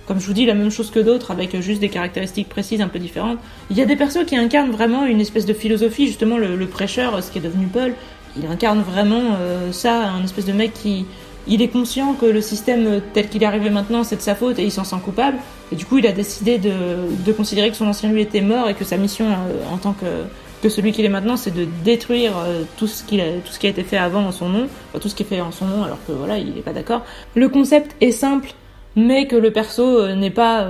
comme je vous dis, la même chose que d'autres, avec juste des caractéristiques précises un peu différentes. Il y a des persos qui incarnent vraiment une espèce de philosophie, justement le prêcheur, ce qui est devenu Paul, il incarne vraiment ça, un espèce de mec qui... Il est conscient que le système tel qu'il est arrivé maintenant, c'est de sa faute, et il s'en sent coupable, et du coup il a décidé de considérer que son ancien lui était mort, et que sa mission en tant que celui qu'il est maintenant, c'est de détruire tout ce qui a été fait avant en son nom, enfin, tout ce qui est fait en son nom, alors que voilà, il est pas d'accord. Le concept est simple, mais que le perso n'est pas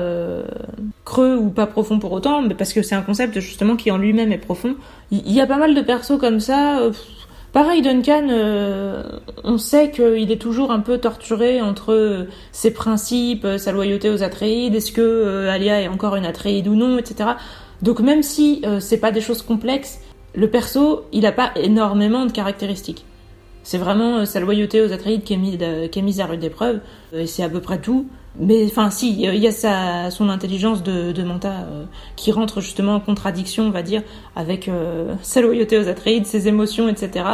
creux ou pas profond pour autant, mais parce que c'est un concept justement qui en lui-même est profond. Il y a pas mal de persos comme ça. Pareil, Duncan, on sait qu'il est toujours un peu torturé entre ses principes, sa loyauté aux Atreides, est-ce que Alia est encore une Atreide ou non, etc. Donc même si c'est pas des choses complexes, le perso, il a pas énormément de caractéristiques. C'est vraiment sa loyauté aux Atreides qui est mise à rude épreuve, et c'est à peu près tout. Mais enfin si, il y a son intelligence de Manta qui rentre justement en contradiction, on va dire, avec sa loyauté aux Atreides, ses émotions, etc.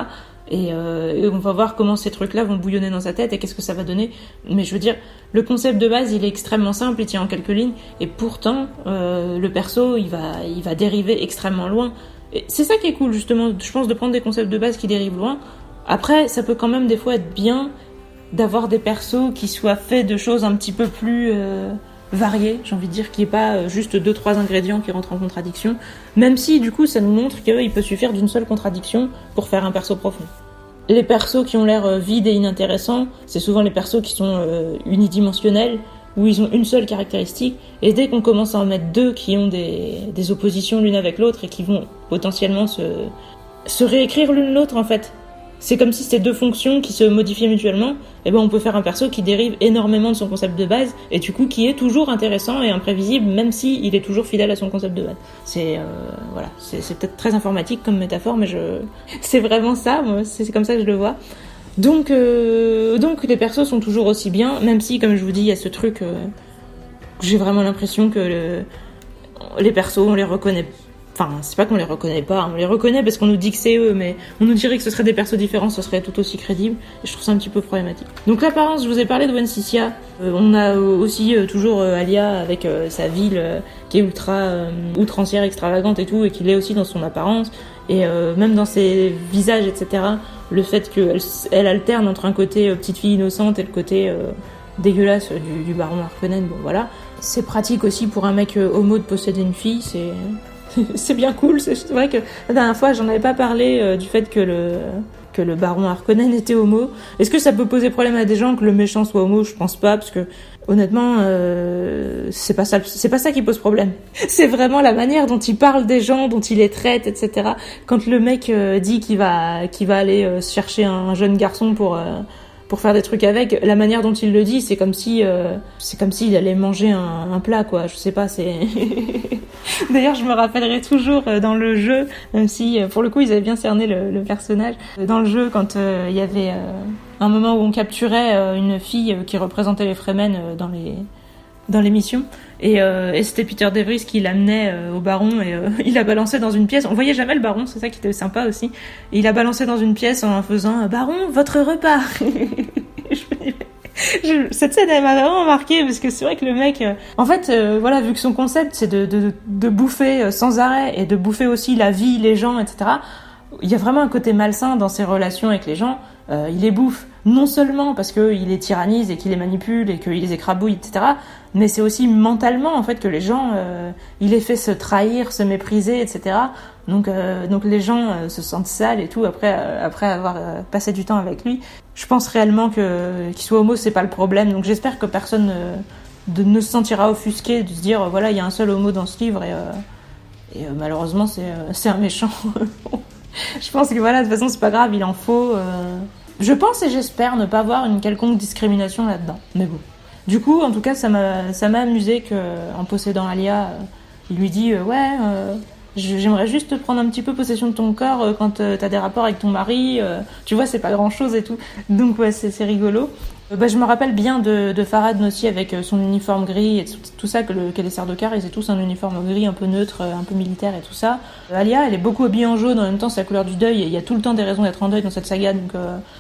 Et on va voir comment ces trucs-là vont bouillonner dans sa tête et qu'est-ce que ça va donner. Mais je veux dire, le concept de base, il est extrêmement simple, il tient en quelques lignes, et pourtant, le perso, il va dériver extrêmement loin. Et c'est ça qui est cool, justement, je pense, de prendre des concepts de base qui dérivent loin. Après, ça peut quand même des fois être bien d'avoir des persos qui soient faits de choses un petit peu plus variées, j'ai envie de dire, qu'il n'y ait pas juste 2-3 ingrédients qui rentrent en contradiction, même si du coup ça nous montre qu'il peut suffire d'une seule contradiction pour faire un perso profond. Les persos qui ont l'air vides et inintéressants, c'est souvent les persos qui sont unidimensionnels, où ils ont une seule caractéristique, et dès qu'on commence à en mettre deux qui ont des oppositions l'une avec l'autre et qui vont potentiellement se réécrire l'une l'autre en fait. C'est comme si c'était deux fonctions qui se modifiaient mutuellement, et ben on peut faire un perso qui dérive énormément de son concept de base, et du coup qui est toujours intéressant et imprévisible, même si il est toujours fidèle à son concept de base. C'est peut-être très informatique comme métaphore, mais c'est vraiment ça, moi, c'est comme ça que je le vois. Donc les persos sont toujours aussi bien, même si, comme je vous dis, il y a ce truc, j'ai vraiment l'impression que les persos, on les reconnaît. Enfin, c'est pas qu'on les reconnaît pas, on les reconnaît parce qu'on nous dit que c'est eux, mais on nous dirait que ce seraient des persos différents, ce serait tout aussi crédible, et je trouve ça un petit peu problématique. Donc l'apparence, je vous ai parlé de Wen Sissia, on a aussi toujours Alia avec sa ville qui est outrancière, extravagante et tout, et qui l'est aussi dans son apparence, et même dans ses visages, etc. Le fait qu'elle alterne entre un côté petite fille innocente et le côté dégueulasse du baron Harkonnen, bon voilà. C'est pratique aussi pour un mec homo de posséder une fille, c'est bien cool. C'est vrai que la dernière fois, j'en avais pas parlé du fait que le baron Harkonnen était homo. Est-ce que ça peut poser problème à des gens que le méchant soit homo ? Je pense pas, parce que honnêtement, c'est pas ça qui pose problème. C'est vraiment la manière dont il parle des gens, dont il les traite, etc. Quand le mec dit qu'il va aller chercher un jeune garçon pour faire des trucs avec, la manière dont il le dit, c'est comme s'il allait manger un plat, quoi. Je sais pas, c'est... D'ailleurs, je me rappellerai toujours dans le jeu, même si, pour le coup, ils avaient bien cerné le personnage. Dans le jeu, quand il y avait un moment où on capturait une fille qui représentait les Fremen dans les missions, et c'était Peter Devries qui l'amenait au baron, et il la balançait dans une pièce. On voyait jamais le baron, c'est ça qui était sympa aussi. Et il la balançait dans une pièce en faisant « Baron, votre repas !» Cette scène, elle m'a vraiment marquée, parce que c'est vrai que le mec... en fait, voilà, vu que son concept, c'est de bouffer sans arrêt, et de bouffer aussi la vie, les gens, etc., il y a vraiment un côté malsain dans ses relations avec les gens. Il les bouffe non seulement parce qu'il les tyrannise et qu'il les manipule et qu'il les écrabouille, etc., mais c'est aussi mentalement, en fait, que les gens, il les fait se trahir, se mépriser, etc. Donc les gens se sentent sales et tout après avoir passé du temps avec lui. Je pense réellement qu'il soit homo, c'est pas le problème. Donc j'espère que personne ne se sentira offusqué de se dire voilà, il y a un seul homo dans ce livre, et malheureusement c'est un méchant. Je pense que voilà, de toute façon c'est pas grave, il en faut. Je pense et j'espère ne pas avoir une quelconque discrimination là-dedans. Mais bon. Du coup, en tout cas, ça m'a amusé qu'en possédant Alia, il lui dit j'aimerais juste prendre un petit peu possession de ton corps quand t'as des rapports avec ton mari. Tu vois, c'est pas grand chose et tout. Donc ouais, c'est rigolo. Je me rappelle bien de Farad aussi avec son uniforme gris et tout ça, que les Sardaukar, ils ont tous un uniforme gris un peu neutre, un peu militaire et tout ça. Alia, elle est beaucoup habillée en jaune, en même temps c'est la couleur du deuil, et il y a tout le temps des raisons d'être en deuil dans cette saga, donc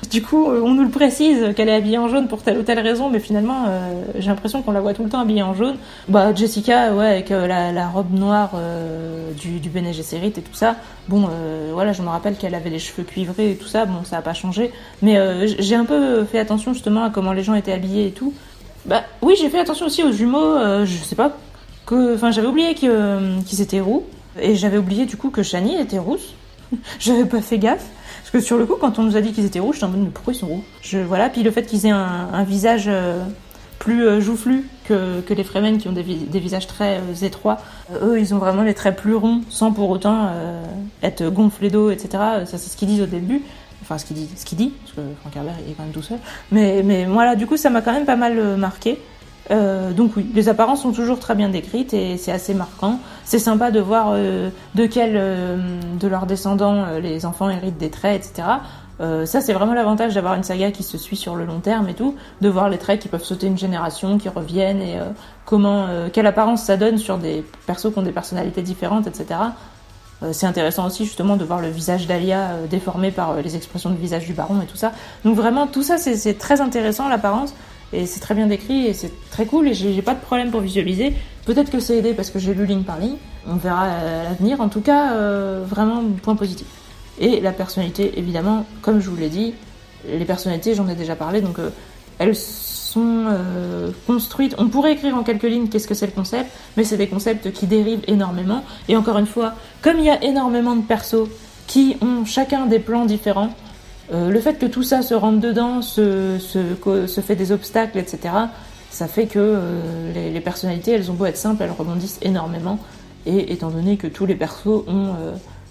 du coup on nous le précise qu'elle est habillée en jaune pour telle ou telle raison, mais finalement j'ai l'impression qu'on la voit tout le temps habillée en jaune. Jessica, ouais, avec la robe noire du Bene Gesserit et tout ça, voilà, je me rappelle qu'elle avait les cheveux cuivrés et tout ça, ça a pas changé, mais j'ai un peu fait attention justement à comment les gens étaient habillés et tout. Oui, j'ai fait attention aussi aux jumeaux, je sais pas, j'avais oublié qu'ils étaient roux, et j'avais oublié du coup que Shani était rousse. J'avais pas fait gaffe, parce que sur le coup, quand on nous a dit qu'ils étaient roux, j'étais en mode, mais pourquoi ils sont roux? Voilà, puis le fait qu'ils aient un visage plus joufflu que les Fremen qui ont des visages très étroits. Eux, ils ont vraiment les traits plus ronds, sans pour autant être gonflés d'eau, etc. Ça, c'est ce qu'ils disent au début. Enfin, ce qu'il dit, parce que Frank Herbert il est quand même tout seul. Mais voilà, du coup, ça m'a quand même pas mal marqué. Donc oui, les apparences sont toujours très bien décrites et c'est assez marquant. C'est sympa de voir de quel de leurs descendants les enfants héritent des traits, etc. Ça, c'est vraiment l'avantage d'avoir une saga qui se suit sur le long terme et tout, de voir les traits qui peuvent sauter une génération, qui reviennent et quelle apparence ça donne sur des persos qui ont des personnalités différentes, etc. C'est intéressant aussi justement de voir le visage d'Alia déformé par les expressions du visage du baron et tout ça. Donc vraiment tout ça c'est très intéressant l'apparence et c'est très bien décrit et c'est très cool et j'ai pas de problème pour visualiser. Peut-être que c'est aidé parce que j'ai lu ligne par ligne, on verra à l'avenir. En tout cas vraiment point positif. Et la personnalité évidemment, comme je vous l'ai dit, les personnalités j'en ai déjà parlé, donc elles sont construites. On pourrait écrire en quelques lignes qu'est-ce que c'est le concept, mais c'est des concepts qui dérivent énormément. Et encore une fois, comme il y a énormément de persos qui ont chacun des plans différents, le fait que tout ça se rentre dedans, se fait des obstacles, etc., ça fait que les personnalités, elles ont beau être simples, elles rebondissent énormément. Et étant donné que tous les persos ont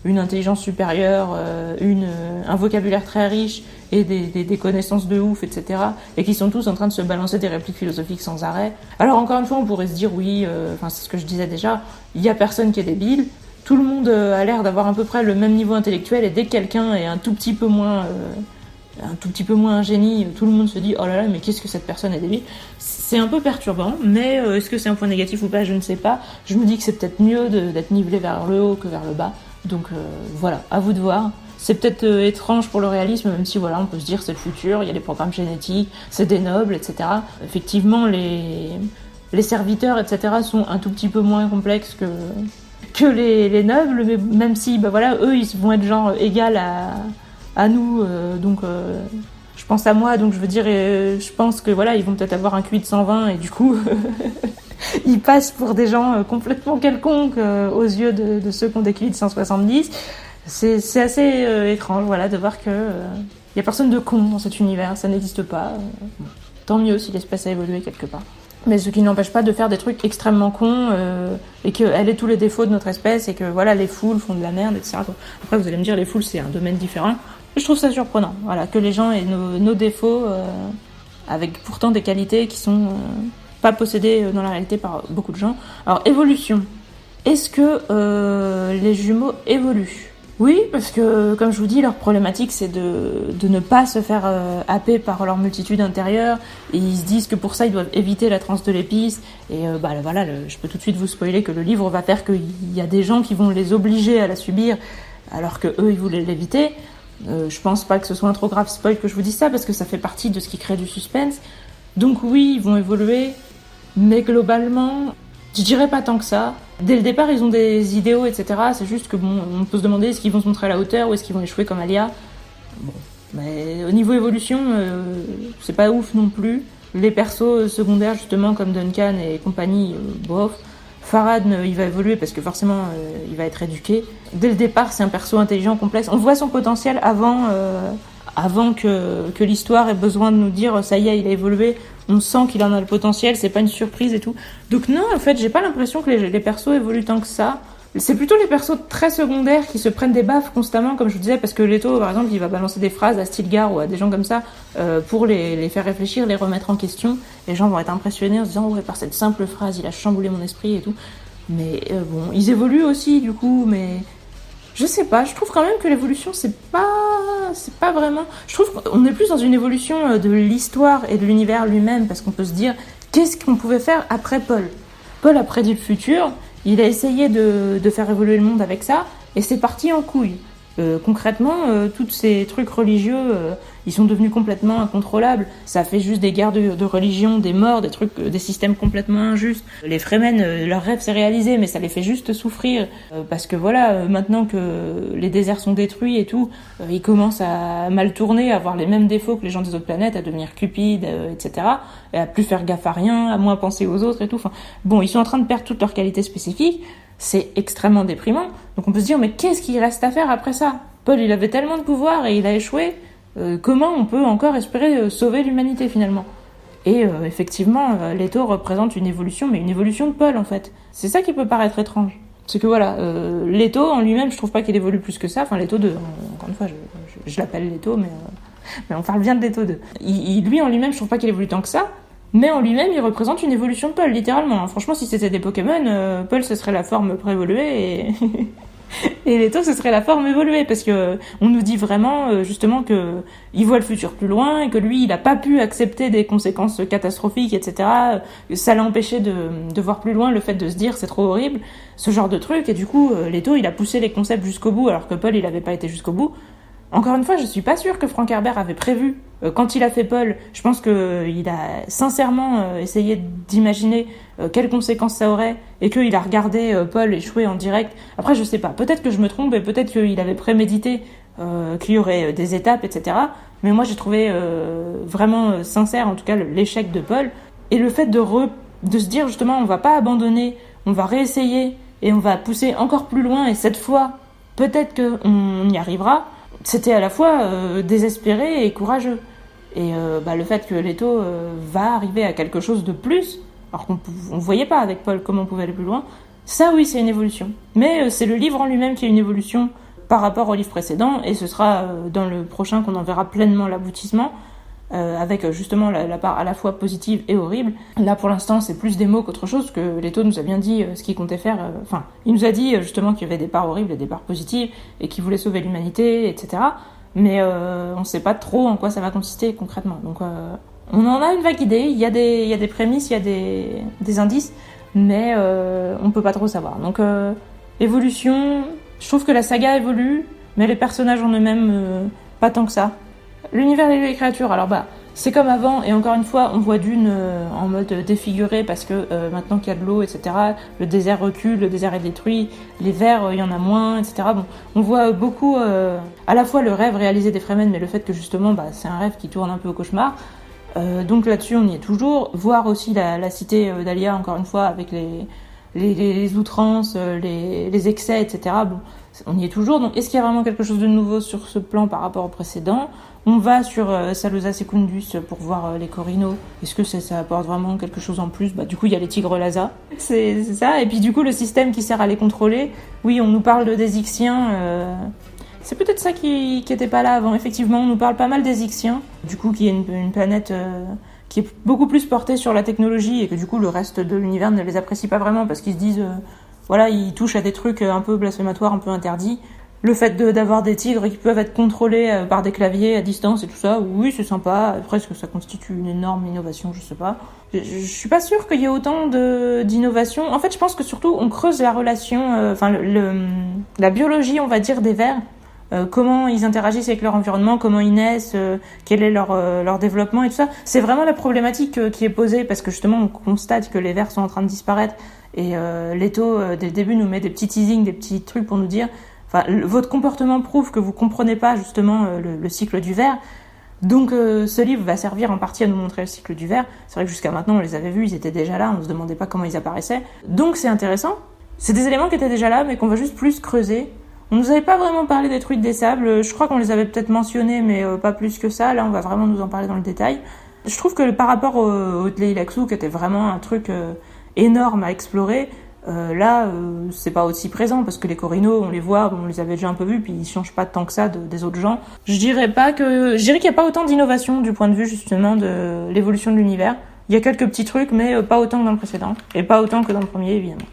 une intelligence supérieure, un vocabulaire très riche et des connaissances de ouf, etc. Et qui sont tous en train de se balancer des répliques philosophiques sans arrêt. Alors encore une fois, on pourrait se dire oui, c'est ce que je disais déjà, il y a personne qui est débile, tout le monde a l'air d'avoir à peu près le même niveau intellectuel et dès que quelqu'un est un tout petit peu moins un génie, tout le monde se dit oh là là mais qu'est-ce que cette personne est débile. C'est un peu perturbant, mais est-ce que c'est un point négatif ou pas, je ne sais pas. Je me dis que c'est peut-être mieux d'être nivelé vers le haut que vers le bas. Donc voilà, à vous de voir. C'est peut-être étrange pour le réalisme, même si voilà, on peut se dire c'est le futur, il y a des programmes génétiques, c'est des nobles, etc. Effectivement, les serviteurs, etc. sont un tout petit peu moins complexes que les nobles, mais même si, eux, ils vont être genre égal à nous, donc je pense à moi, donc je veux dire, je pense que voilà, ils vont peut-être avoir un QI de 120 et du coup... ils passent pour des gens complètement quelconques aux yeux de ceux qui ont des QI de 170. C'est assez étrange, voilà, de voir que y a personne de con dans cet univers, ça n'existe pas. Tant mieux si l'espèce a évolué quelque part. Mais ce qui n'empêche pas de faire des trucs extrêmement cons et qu'elle ait tous les défauts de notre espèce et que voilà, les foules font de la merde, etc. Après, vous allez me dire, les foules c'est un domaine différent. Je trouve ça surprenant, voilà, que les gens aient nos défauts avec pourtant des qualités qui sont pas possédées dans la réalité par beaucoup de gens. Alors, évolution. Est-ce que les jumeaux évoluent ? Oui, parce que, comme je vous dis, leur problématique, c'est de ne pas se faire happer par leur multitude intérieure. Et ils se disent que pour ça, ils doivent éviter la transe de l'épice. Et voilà, je peux tout de suite vous spoiler que le livre va faire qu'il y a des gens qui vont les obliger à la subir, alors que eux, ils voulaient l'éviter. Je pense pas que ce soit un trop grave spoil que je vous dise ça, parce que ça fait partie de ce qui crée du suspense. Donc oui, ils vont évoluer, mais globalement... je dirais pas tant que ça. Dès le départ, ils ont des idéaux, etc. C'est juste que on peut se demander est-ce qu'ils vont se montrer à la hauteur ou est-ce qu'ils vont échouer comme Alia. Bon, mais au niveau évolution, c'est pas ouf non plus. Les persos secondaires, justement, comme Duncan et compagnie, bof. Farad, il va évoluer parce que forcément, il va être éduqué. Dès le départ, c'est un perso intelligent, complexe. On voit son potentiel avant que l'histoire ait besoin de nous dire ça y est, il a évolué. On sent qu'il en a le potentiel, c'est pas une surprise et tout. Donc non, en fait, j'ai pas l'impression que les persos évoluent tant que ça. C'est plutôt les persos très secondaires qui se prennent des baffes constamment, comme je vous disais, parce que Leto, par exemple, il va balancer des phrases à Stilgar ou à des gens comme ça pour les faire réfléchir, les remettre en question. Les gens vont être impressionnés en se disant « Ouais, par cette simple phrase, il a chamboulé mon esprit et tout. » Mais bon, ils évoluent aussi, du coup, mais... Je sais pas, je trouve quand même que l'évolution, c'est pas vraiment... Je trouve qu'on est plus dans une évolution de l'histoire et de l'univers lui-même, parce qu'on peut se dire, qu'est-ce qu'on pouvait faire après Paul ? Paul a prédit le futur, il a essayé de faire évoluer le monde avec ça, et c'est parti en couille. Concrètement, tous ces trucs religieux, ils sont devenus complètement incontrôlables. Ça fait juste des guerres de religion, des morts, des trucs, des systèmes complètement injustes. Les Fremen, leur rêve s'est réalisé, mais ça les fait juste souffrir. Parce que voilà, maintenant que les déserts sont détruits et tout, ils commencent à mal tourner, à avoir les mêmes défauts que les gens des autres planètes, à devenir cupides, etc. Et à plus faire gaffe à rien, à moins penser aux autres et tout. Enfin, bon, ils sont en train de perdre toutes leurs qualités spécifiques. C'est extrêmement déprimant. Donc on peut se dire, mais qu'est-ce qu'il reste à faire après ça ? Paul, il avait tellement de pouvoir et il a échoué. Comment on peut encore espérer sauver l'humanité finalement ? Et effectivement, Leto représente une évolution, mais une évolution de Paul en fait. C'est ça qui peut paraître étrange. C'est que voilà, Leto en lui-même, je trouve pas qu'il évolue plus que ça. Enfin, Leto 2, encore une fois, je l'appelle Leto, mais on parle bien de Leto 2. Lui en lui-même, je trouve pas qu'il évolue tant que ça. Mais en lui-même, il représente une évolution de Paul, littéralement. Franchement, si c'était des Pokémon, Paul, ce serait la forme préévoluée et... et Leto, ce serait la forme évoluée. Parce que on nous dit vraiment, justement, que il voit le futur plus loin et que lui, il a pas pu accepter des conséquences catastrophiques, etc. Ça l'a empêché de voir plus loin, le fait de se dire, c'est trop horrible, ce genre de truc. Et du coup, Leto, il a poussé les concepts jusqu'au bout, alors que Paul, il avait pas été jusqu'au bout. Encore une fois, je suis pas sûre que Frank Herbert avait prévu. Quand il a fait Paul, je pense qu'il a sincèrement essayé d'imaginer quelles conséquences ça aurait et qu'il a regardé Paul échouer en direct. Après, je sais pas. Peut-être que je me trompe et peut-être qu'il avait prémédité qu'il y aurait des étapes, etc. Mais moi, j'ai trouvé vraiment sincère, en tout cas, l'échec de Paul. Et le fait de se dire, justement, on va pas abandonner, on va réessayer et on va pousser encore plus loin et cette fois, peut-être qu'on y arrivera. C'était à la fois désespéré et courageux. Et le fait que Leto va arriver à quelque chose de plus, alors qu'on ne voyait pas avec Paul comment on pouvait aller plus loin, ça oui, c'est une évolution. Mais c'est le livre en lui-même qui est une évolution par rapport au livre précédent, et ce sera dans le prochain qu'on en verra pleinement l'aboutissement, avec justement la part à la fois positive et horrible. Là pour l'instant c'est plus des mots qu'autre chose, que Leto nous a bien dit ce qu'il comptait faire. Enfin, il nous a dit justement qu'il y avait des parts horribles et des parts positives et qu'il voulait sauver l'humanité, etc. Mais on sait pas trop en quoi ça va consister concrètement. Donc on en a une vague idée, il y a des prémices, il y a des indices, mais on peut pas trop savoir. Donc évolution, je trouve que la saga évolue, mais les personnages en eux-mêmes pas tant que ça. L'univers des lieux et créatures, alors c'est comme avant, et encore une fois, on voit Dune en mode défiguré parce que maintenant qu'il y a de l'eau, etc., le désert recule, le désert est détruit, les vers, il y en a moins, etc. Bon, on voit beaucoup, à la fois le rêve réalisé des Fremen, mais le fait que justement, c'est un rêve qui tourne un peu au cauchemar. Donc là-dessus, on y est toujours. Voir aussi la cité d'Alia, encore une fois, avec les outrances, les excès, etc. Bon, on y est toujours. Donc, est-ce qu'il y a vraiment quelque chose de nouveau sur ce plan par rapport au précédent ? On va sur Salosa Secundus pour voir les Corino. Est-ce que ça apporte vraiment quelque chose en plus ? Du coup, il y a les tigres Laza. C'est ça. Et puis, du coup, le système qui sert à les contrôler. Oui, on nous parle des Ixiens. C'est peut-être ça qui était pas là avant. Effectivement, on nous parle pas mal des Ixiens. Du coup, qui est une planète qui est beaucoup plus portée sur la technologie et que du coup, le reste de l'univers ne les apprécie pas vraiment parce qu'ils se disent... voilà, ils touchent à des trucs un peu blasphématoires, un peu interdits. Le fait d'avoir des tigres qui peuvent être contrôlés par des claviers à distance et tout ça, oui, c'est sympa. Après, est-ce que ça constitue une énorme innovation ? Je sais pas. Je suis pas sûre qu'il y ait autant d'innovation. En fait, je pense que surtout, on creuse la relation, la biologie, on va dire, des vers. Comment ils interagissent avec leur environnement, comment ils naissent, quel est leur développement et tout ça. C'est vraiment la problématique qui est posée parce que justement, on constate que les vers sont en train de disparaître. Et Leto, dès le début, nous met des petits teasings, des petits trucs pour nous dire... votre comportement prouve que vous comprenez pas justement le cycle du ver. Donc ce livre va servir en partie à nous montrer le cycle du ver. C'est vrai que jusqu'à maintenant on les avait vus, ils étaient déjà là, on se demandait pas comment ils apparaissaient. Donc c'est intéressant. C'est des éléments qui étaient déjà là mais qu'on va juste plus creuser. On nous avait pas vraiment parlé des truites des sables, je crois qu'on les avait peut-être mentionnés mais pas plus que ça. Là on va vraiment nous en parler dans le détail. Je trouve que par rapport au Tleilaxu qui était vraiment un truc énorme à explorer, Là, c'est pas aussi présent parce que les Corino, on les voit, on les avait déjà un peu vus, puis ils changent pas tant que ça des autres gens. Je dirais qu'il y a pas autant d'innovation du point de vue justement de l'évolution de l'univers. Il y a quelques petits trucs, mais pas autant que dans le précédent, et pas autant que dans le premier évidemment.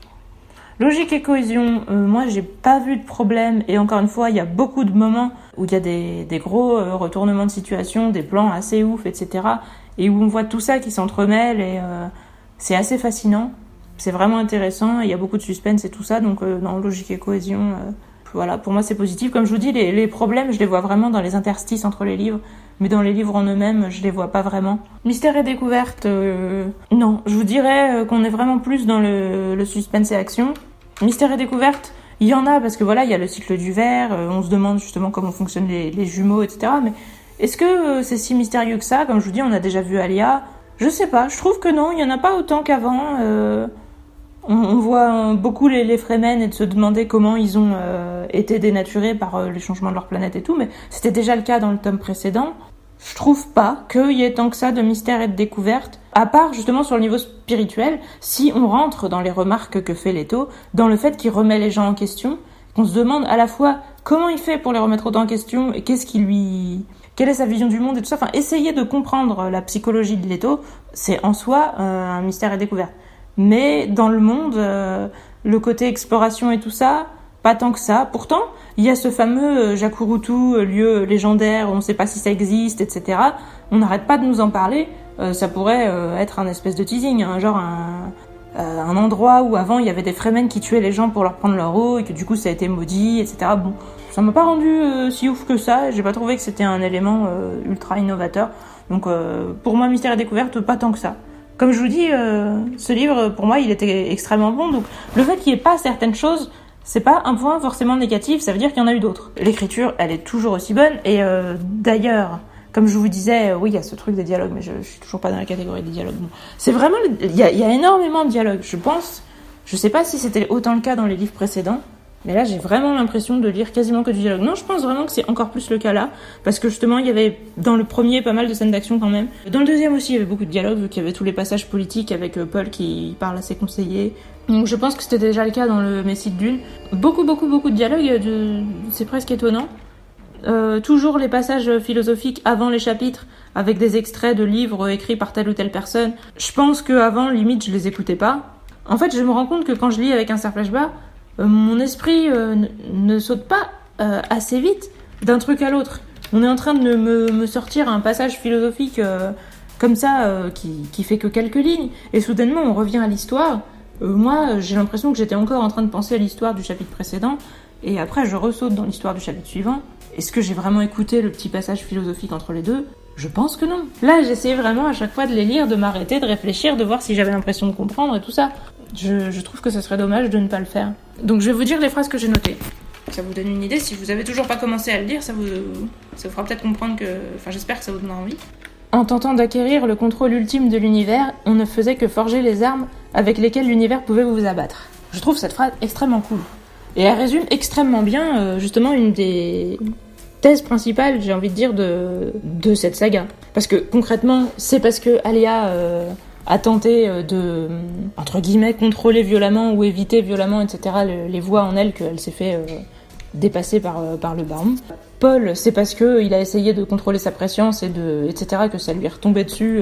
Logique et cohésion, moi j'ai pas vu de problème, et encore une fois, il y a beaucoup de moments où il y a des gros retournements de situation, des plans assez ouf, etc. Et où on voit tout ça qui s'entremêle, et c'est assez fascinant. C'est vraiment intéressant, il y a beaucoup de suspense et tout ça, donc dans logique et cohésion, voilà, pour moi c'est positif. Comme je vous dis, les problèmes, je les vois vraiment dans les interstices entre les livres, mais dans les livres en eux-mêmes, je les vois pas vraiment. Mystère et découverte, non, je vous dirais qu'on est vraiment plus dans le suspense et action. Mystère et découverte, il y en a, parce que voilà, il y a le cycle du verre, on se demande justement comment fonctionnent les jumeaux, etc. Mais est-ce que c'est si mystérieux que ça? Comme je vous dis, on a déjà vu Alia. Je sais pas, je trouve que non, il y en a pas autant qu'avant. On voit beaucoup les Fremen et de se demander comment ils ont été dénaturés par les changements de leur planète et tout, mais c'était déjà le cas dans le tome précédent. Je trouve pas qu'il y ait tant que ça de mystère et de découverte, à part justement sur le niveau spirituel, si on rentre dans les remarques que fait Leto, dans le fait qu'il remet les gens en question, qu'on se demande à la fois comment il fait pour les remettre autant en question et quelle est sa vision du monde et tout ça. Enfin, essayer de comprendre la psychologie de Leto, c'est en soi un mystère et découverte. Mais dans le monde, le côté exploration et tout ça, pas tant que ça. Pourtant, il y a ce fameux Jacurutu, lieu légendaire, on ne sait pas si ça existe, etc. On n'arrête pas de nous en parler. Ça pourrait être un espèce de teasing, hein, genre un endroit où avant il y avait des Fremen qui tuaient les gens pour leur prendre leur eau et que du coup ça a été maudit, etc. Bon, ça m'a pas rendu si ouf que ça. J'ai pas trouvé que c'était un élément ultra innovateur. Donc pour moi, mystère et découverte, pas tant que ça. Comme je vous dis, ce livre, pour moi, il était extrêmement bon. Donc, le fait qu'il n'y ait pas certaines choses, c'est pas un point forcément négatif, ça veut dire qu'il y en a eu d'autres. L'écriture, elle est toujours aussi bonne. Et d'ailleurs, comme je vous disais, oui, il y a ce truc des dialogues, mais je suis toujours pas dans la catégorie des dialogues. Bon. C'est vraiment... Il y a énormément de dialogues, je pense. Je sais pas si c'était autant le cas dans les livres précédents, mais là, j'ai vraiment l'impression de lire quasiment que du dialogue. Non, je pense vraiment que c'est encore plus le cas là, parce que justement, il y avait dans le premier pas mal de scènes d'action quand même. Dans le deuxième aussi, il y avait beaucoup de dialogues, vu qu'il y avait tous les passages politiques avec Paul qui parle à ses conseillers. Donc je pense que c'était déjà le cas dans le Messie de Dune. Beaucoup de dialogues, c'est presque étonnant. Toujours les passages philosophiques avant les chapitres, avec des extraits de livres écrits par telle ou telle personne. Je pense qu'avant, limite, je les écoutais pas. En fait, je me rends compte que quand je lis avec un cerf flashback, mon esprit ne saute pas assez vite d'un truc à l'autre. On est en train de me sortir un passage philosophique comme ça qui fait que quelques lignes, et soudainement on revient à l'histoire. Moi, j'ai l'impression que j'étais encore en train de penser à l'histoire du chapitre précédent, et après je ressaute dans l'histoire du chapitre suivant. Est-ce que j'ai vraiment écouté le petit passage philosophique entre les deux ? Je pense que non. Là, j'essayais vraiment à chaque fois de les lire, de m'arrêter, de réfléchir, de voir si j'avais l'impression de comprendre et tout ça. Je trouve que ce serait dommage de ne pas le faire. Donc je vais vous dire les phrases que j'ai notées. Ça vous donne une idée. Si vous avez toujours pas commencé à le lire, ça vous fera peut-être comprendre que... Enfin, j'espère que ça vous donnera envie. En tentant d'acquérir le contrôle ultime de l'univers, on ne faisait que forger les armes avec lesquelles l'univers pouvait vous abattre. Je trouve cette phrase extrêmement cool. Et elle résume extrêmement bien, justement, une des thèses principales, j'ai envie de dire, de cette saga. Parce que, concrètement, c'est parce que Alia a tenté de, entre guillemets, contrôler violemment ou éviter violemment, etc., les voix en elle, qu'elle s'est fait dépasser par le baron. Paul, c'est parce qu'il a essayé de contrôler sa prescience, etc., que ça lui est retombé dessus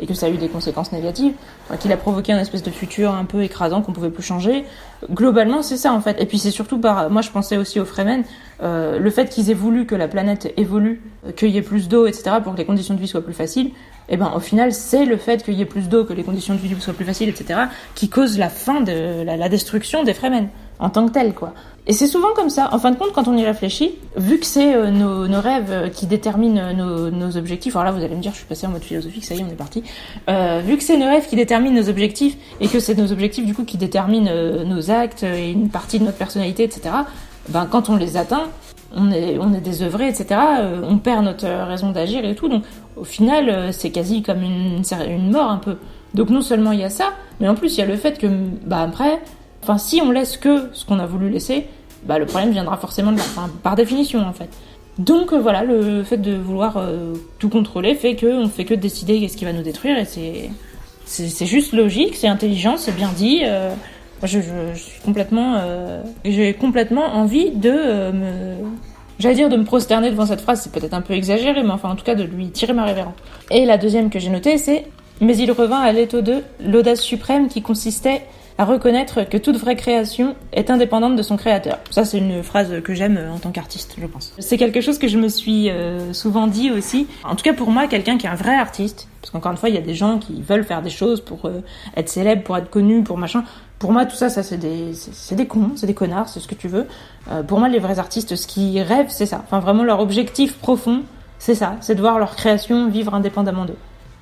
et que ça a eu des conséquences négatives, enfin, qu'il a provoqué un espèce de futur un peu écrasant qu'on pouvait plus changer. Globalement, c'est ça, en fait. Et puis c'est surtout moi je pensais aussi aux Fremen, le fait qu'ils aient voulu que la planète évolue, qu'il y ait plus d'eau, etc., pour que les conditions de vie soient plus faciles, et ben au final, c'est le fait qu'il y ait plus d'eau, que les conditions de vie soient plus faciles, etc., qui cause la fin de la destruction des Fremen, en tant que tel, quoi. Et c'est souvent comme ça. En fin de compte, quand on y réfléchit, vu que c'est nos rêves qui déterminent nos objectifs, alors là vous allez me dire, je suis passée en mode philosophique, ça y est, on est parti. Vu que c'est nos rêves qui déterminent nos objectifs, et que c'est nos objectifs du coup qui déterminent nos actes et une partie de notre personnalité, etc., ben quand on les atteint, on est désœuvré, etc., on perd notre raison d'agir et tout, donc au final, c'est quasi comme une mort un peu. Donc non seulement il y a ça, mais en plus il y a le fait que, bah après... Enfin, si on laisse que ce qu'on a voulu laisser, bah le problème viendra forcément de là, enfin, par définition en fait. Donc voilà, le fait de vouloir tout contrôler fait qu'on fait que décider qu'est-ce qui va nous détruire, et c'est juste logique, c'est intelligent, c'est bien dit, Je suis complètement... j'ai complètement envie de J'allais dire de me prosterner devant cette phrase, c'est peut-être un peu exagéré, mais enfin en tout cas de lui tirer ma révérence. Et la deuxième que j'ai notée, c'est « Mais il revint à l'étau 2 l'audace suprême qui consistait à reconnaître que toute vraie création est indépendante de son créateur. » Ça, c'est une phrase que j'aime en tant qu'artiste, je pense. C'est quelque chose que je me suis souvent dit aussi. En tout cas, pour moi, quelqu'un qui est un vrai artiste, parce qu'encore une fois, il y a des gens qui veulent faire des choses pour être célèbres, pour être connus, pour machin. Pour moi, tout ça, c'est des cons, c'est des connards, c'est ce que tu veux. Pour moi, les vrais artistes, ce qu'ils rêvent, c'est ça. Enfin, vraiment, leur objectif profond, c'est ça. C'est de voir leur création vivre indépendamment d'eux.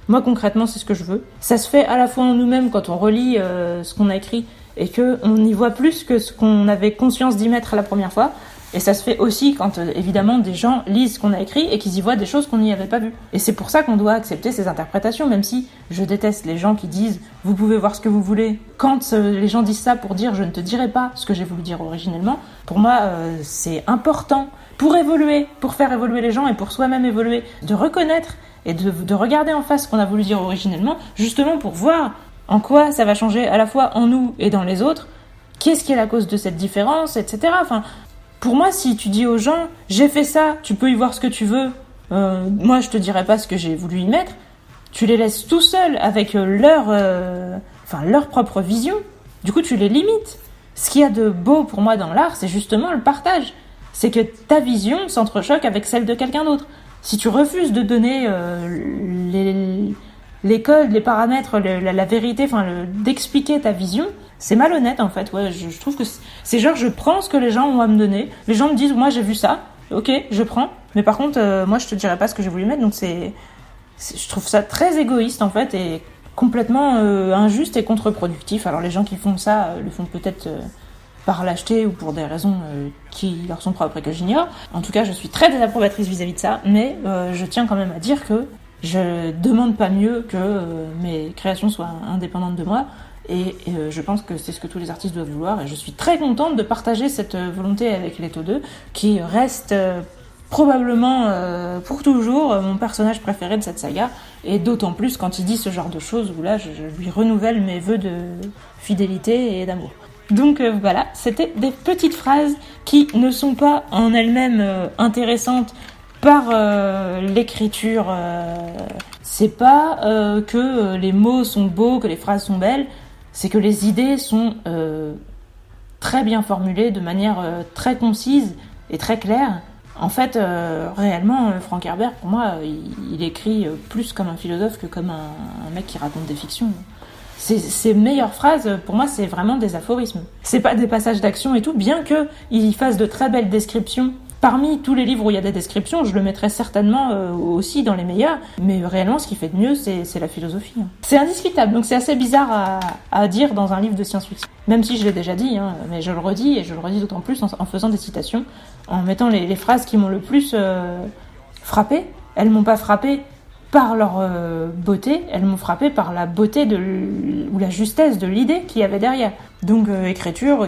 Moi, concrètement, c'est ce que je veux. Ça se fait à la fois en nous-mêmes quand on relit ce qu'on a écrit et qu'on y voit plus que ce qu'on avait conscience d'y mettre la première fois. Et ça se fait aussi quand, évidemment, des gens lisent ce qu'on a écrit et qu'ils y voient des choses qu'on n'y avait pas vues. Et c'est pour ça qu'on doit accepter ces interprétations, même si je déteste les gens qui disent « vous pouvez voir ce que vous voulez ». Quand les gens disent ça pour dire « je ne te dirai pas ce que j'ai voulu dire originellement », pour moi, c'est important pour évoluer, pour faire évoluer les gens et pour soi-même évoluer, de reconnaître et de regarder en face ce qu'on a voulu dire originellement, justement pour voir en quoi ça va changer à la fois en nous et dans les autres, qu'est-ce qui est la cause de cette différence, etc. Enfin, pour moi, si tu dis aux gens « j'ai fait ça, tu peux y voir ce que tu veux, moi je te dirai pas ce que j'ai voulu y mettre », tu les laisses tout seuls avec leur propre vision. Du coup, tu les limites. Ce qu'il y a de beau pour moi dans l'art, c'est justement le partage. C'est que ta vision s'entrechoque avec celle de quelqu'un d'autre. Si tu refuses de donner les codes, les paramètres, la vérité, d'expliquer ta vision, c'est malhonnête en fait. Ouais, je trouve que c'est genre je prends ce que les gens ont à me donner. Les gens me disent moi j'ai vu ça, ok, je prends. Mais par contre moi je te dirai pas ce que j'ai voulu mettre. Donc je trouve ça très égoïste en fait et complètement injuste et contre-productif. Alors les gens qui font ça le font peut-être par lâcheté ou pour des raisons qui leur sont propres et que j'ignore. En tout cas, je suis très désapprobatrice vis-à-vis de ça, mais je tiens quand même à dire que je demande pas mieux que mes créations soient indépendantes de moi, et je pense que c'est ce que tous les artistes doivent vouloir, et je suis très contente de partager cette volonté avec Leto 2, qui reste probablement pour toujours mon personnage préféré de cette saga, et d'autant plus quand il dit ce genre de choses, où là je lui renouvelle mes vœux de fidélité et d'amour. Donc voilà, c'était des petites phrases qui ne sont pas en elles-mêmes intéressantes par l'écriture. C'est pas que les mots sont beaux, que les phrases sont belles, c'est que les idées sont très bien formulées, de manière très concise et très claire. En fait, réellement, Frank Herbert, pour moi, il écrit plus comme un philosophe que comme un mec qui raconte des fictions. Ses meilleures phrases, pour moi, c'est vraiment des aphorismes. C'est pas des passages d'action et tout, bien qu'il fasse de très belles descriptions. Parmi tous les livres où il y a des descriptions, je le mettrais certainement aussi dans les meilleurs, mais réellement, ce qui fait de mieux, c'est la philosophie. C'est indiscutable, donc c'est assez bizarre à dire dans un livre de science-fiction. Même si je l'ai déjà dit, mais je le redis, et je le redis d'autant plus en faisant des citations, en mettant les phrases qui m'ont le plus frappé. Elles m'ont pas frappé par leur beauté, elles m'ont frappé par la beauté ou la justesse de l'idée qu'il y avait derrière. Donc écriture,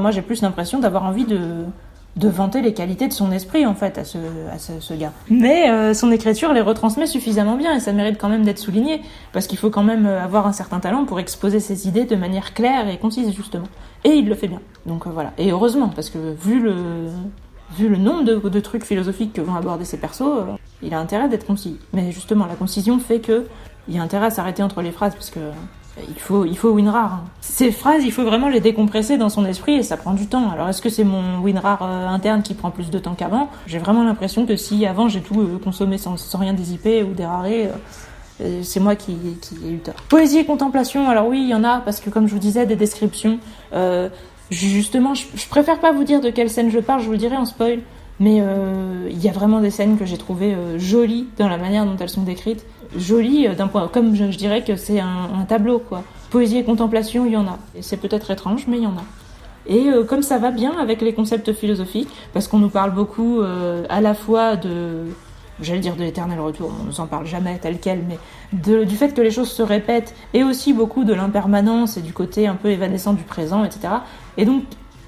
moi j'ai plus l'impression d'avoir envie de vanter les qualités de son esprit en fait à ce gars. Mais son écriture les retransmet suffisamment bien et ça mérite quand même d'être souligné, parce qu'il faut quand même avoir un certain talent pour exposer ses idées de manière claire et concise justement. Et il le fait bien. Donc voilà. Et heureusement, parce que vu le nombre de trucs philosophiques que vont aborder ces persos, il a intérêt d'être concis. Mais justement, la concision fait que il y a intérêt à s'arrêter entre les phrases, parce que il faut WinRAR. Ces phrases, il faut vraiment les décompresser dans son esprit et ça prend du temps. Alors est-ce que c'est mon WinRAR interne qui prend plus de temps qu'avant ? J'ai vraiment l'impression que si avant j'ai tout consommé sans rien dézipper ou dérarer, c'est moi qui ai eu tort. Poésie et contemplation, alors oui, il y en a, parce que comme je vous disais, des descriptions... Justement, je préfère pas vous dire de quelle scène je parle, je vous le dirai en spoil, mais il y a vraiment des scènes que j'ai trouvées jolies dans la manière dont elles sont décrites. Jolies d'un point, comme je dirais que c'est un tableau, quoi. Poésie et contemplation, il y en a. Et c'est peut-être étrange, mais il y en a. Et comme ça va bien avec les concepts philosophiques, parce qu'on nous parle beaucoup à la fois j'allais dire de l'éternel retour, on ne s'en parle jamais tel quel, mais du fait que les choses se répètent, et aussi beaucoup de l'impermanence et du côté un peu évanescent du présent, etc. Et donc,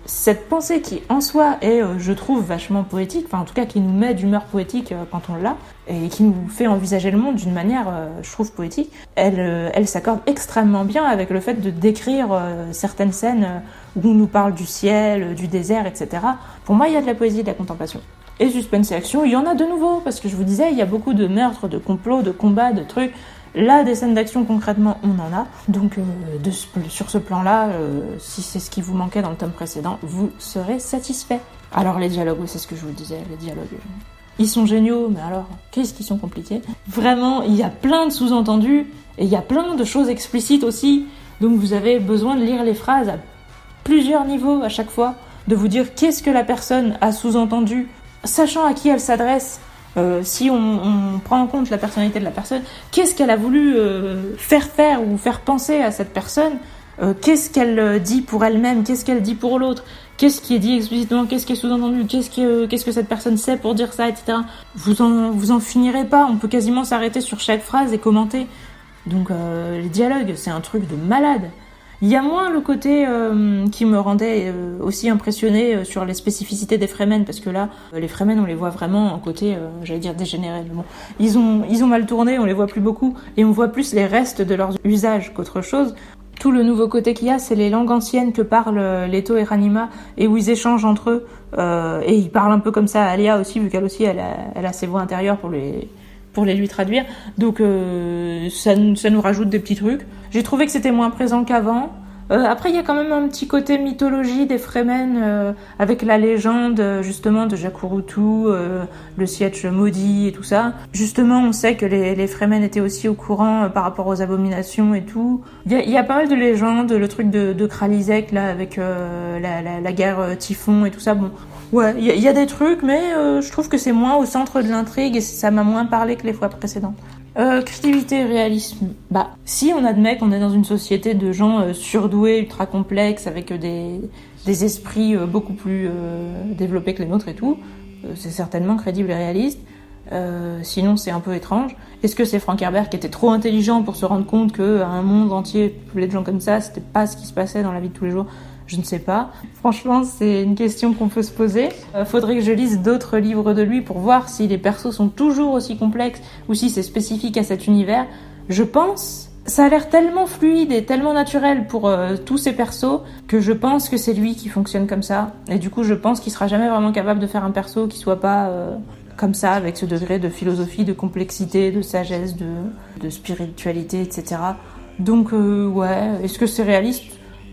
cette pensée qui en soi est, je trouve, vachement poétique, enfin en tout cas qui nous met d'humeur poétique quand on l'a, et qui nous fait envisager le monde d'une manière, je trouve, poétique, elle s'accorde extrêmement bien avec le fait de décrire certaines scènes où on nous parle du ciel, du désert, etc. Pour moi, il y a de la poésie et de la contemplation. Et suspense et action, il y en a de nouveau, parce que je vous disais, il y a beaucoup de meurtres, de complots, de combats, de trucs. Là, des scènes d'action, concrètement, on en a. Donc, sur ce plan-là, si c'est ce qui vous manquait dans le tome précédent, vous serez satisfait. Alors, les dialogues, c'est ce que je vous disais, les dialogues, ils sont géniaux, mais alors, qu'est-ce qu'ils sont compliqués. Vraiment, il y a plein de sous-entendus, et il y a plein de choses explicites aussi. Donc, vous avez besoin de lire les phrases à plusieurs niveaux à chaque fois, de vous dire qu'est-ce que la personne a sous-entendu, sachant à qui elle s'adresse. Si on prend en compte la personnalité de la personne, qu'est-ce qu'elle a voulu faire ou faire penser à cette personne, qu'est-ce qu'elle dit pour elle-même, qu'est-ce qu'elle dit pour l'autre, qu'est-ce qui est dit explicitement, qu'est-ce qui est sous-entendu, qu'est-ce que cette personne sait pour dire ça, etc. Vous en finirez pas, on peut quasiment s'arrêter sur chaque phrase et commenter. Donc les dialogues, c'est un truc de malade. Il y a moins le côté qui me rendait aussi impressionnée sur les spécificités des Fremen, parce que là, les Fremen, on les voit vraiment en côté, j'allais dire dégénérés, mais bon, ils ont mal tourné, on les voit plus beaucoup, et on voit plus les restes de leurs usages qu'autre chose. Tout le nouveau côté qu'il y a, c'est les langues anciennes que parlent Leto et Ranima, et où ils échangent entre eux, et ils parlent un peu comme ça à Alia aussi, vu qu'elle aussi, elle a ses voix intérieures pour les lui traduire. Donc ça nous rajoute des petits trucs. J'ai trouvé que c'était moins présent qu'avant. Après, il y a quand même un petit côté mythologie des Fremen, avec la légende justement de Jacurutu, le siège maudit et tout ça. Justement, on sait que les Fremen étaient aussi au courant par rapport aux abominations et tout. Il y a pas mal de légendes, le truc de Kralizek là, avec la guerre Typhon et tout ça. Bon, ouais, il y a des trucs, mais je trouve que c'est moins au centre de l'intrigue et ça m'a moins parlé que les fois précédentes. Créativité et réalisme. Bah, si on admet qu'on est dans une société de gens surdoués, ultra complexes, avec des esprits beaucoup plus développés que les nôtres et tout, c'est certainement crédible et réaliste. Sinon, c'est un peu étrange. Est-ce que c'est Frank Herbert qui était trop intelligent pour se rendre compte qu'un monde entier peuplé de gens comme ça, c'était pas ce qui se passait dans la vie de tous les jours? Je ne sais pas. Franchement, c'est une question qu'on peut se poser. Faudrait que je lise d'autres livres de lui pour voir si les persos sont toujours aussi complexes ou si c'est spécifique à cet univers. Je pense, ça a l'air tellement fluide et tellement naturel pour tous ces persos que je pense que c'est lui qui fonctionne comme ça. Et du coup, je pense qu'il sera jamais vraiment capable de faire un perso qui soit pas comme ça, avec ce degré de philosophie, de complexité, de sagesse, de spiritualité, etc. Donc, ouais, est-ce que c'est réaliste ?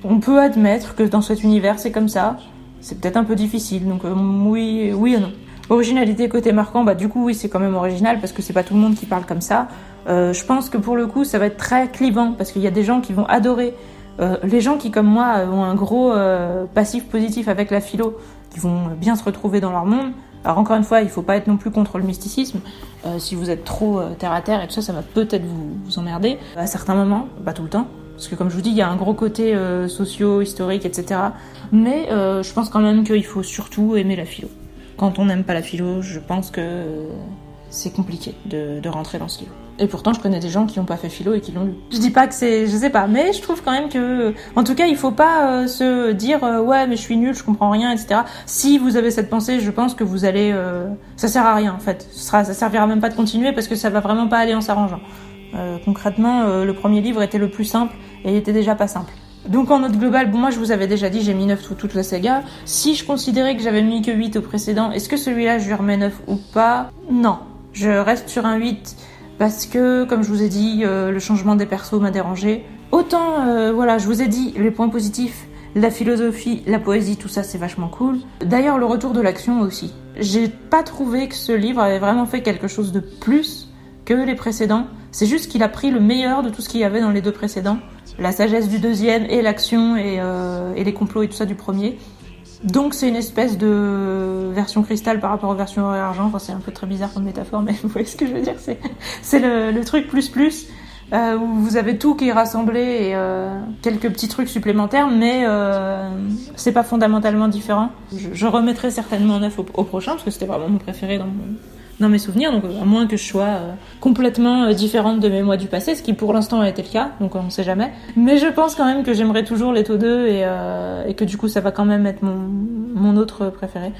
On peut admettre que dans cet univers, c'est comme ça. C'est peut-être un peu difficile, donc oui et non. Originalité côté marquant, bah du coup oui, c'est quand même original parce que c'est pas tout le monde qui parle comme ça. Je pense que pour le coup, ça va être très clivant parce qu'il y a des gens qui vont adorer. Les gens qui, comme moi, ont un gros passif positif avec la philo, qui vont bien se retrouver dans leur monde. Alors encore une fois, il faut pas être non plus contre le mysticisme. Si vous êtes trop terre à terre et tout ça, ça va peut-être vous emmerder à certains moments, pas tout le temps. Parce que comme je vous dis, il y a un gros côté socio, historique, etc. Mais je pense quand même qu'il faut surtout aimer la philo. Quand on n'aime pas la philo, je pense que c'est compliqué de rentrer dans ce livre. Et pourtant, je connais des gens qui n'ont pas fait philo et qui l'ont lu. Je dis pas que c'est... Je sais pas, mais je trouve quand même que... En tout cas, il faut pas se dire ouais, mais je suis nul, je comprends rien, etc. Si vous avez cette pensée, je pense que vous allez... Ça sert à rien, en fait. Ça servira même pas de continuer parce que ça va vraiment pas aller en s'arrangeant. Concrètement, le premier livre était le plus simple et il était déjà pas simple. Donc en note globale, bon, moi je vous avais déjà dit, j'ai mis 9 toute la saga. Si je considérais que j'avais mis que 8 au précédent, est-ce que celui-là je lui remets 9 ou pas? Non, je reste sur un 8 parce que, comme je vous ai dit, le changement des persos m'a dérangé. Autant, voilà, je vous ai dit les points positifs, la philosophie, la poésie, tout ça c'est vachement cool. D'ailleurs, le retour de l'action aussi. J'ai pas trouvé que ce livre avait vraiment fait quelque chose de plus que les précédents. C'est juste qu'il a pris le meilleur de tout ce qu'il y avait dans les deux précédents. La sagesse du deuxième et l'action et les complots et tout ça du premier. Donc c'est une espèce de version cristal par rapport aux versions or et argent. Enfin, c'est un peu très bizarre comme métaphore, mais vous voyez ce que je veux dire. C'est le truc plus où vous avez tout qui est rassemblé et quelques petits trucs supplémentaires, mais c'est pas fondamentalement différent. Je remettrai certainement 9 au prochain parce que c'était vraiment mon préféré dans mes souvenirs, donc à moins que je sois complètement différente de mes mois du passé, ce qui pour l'instant a été le cas, donc on sait jamais. Mais je pense quand même que j'aimerais toujours les taux 2 et que du coup ça va quand même être mon autre préféré.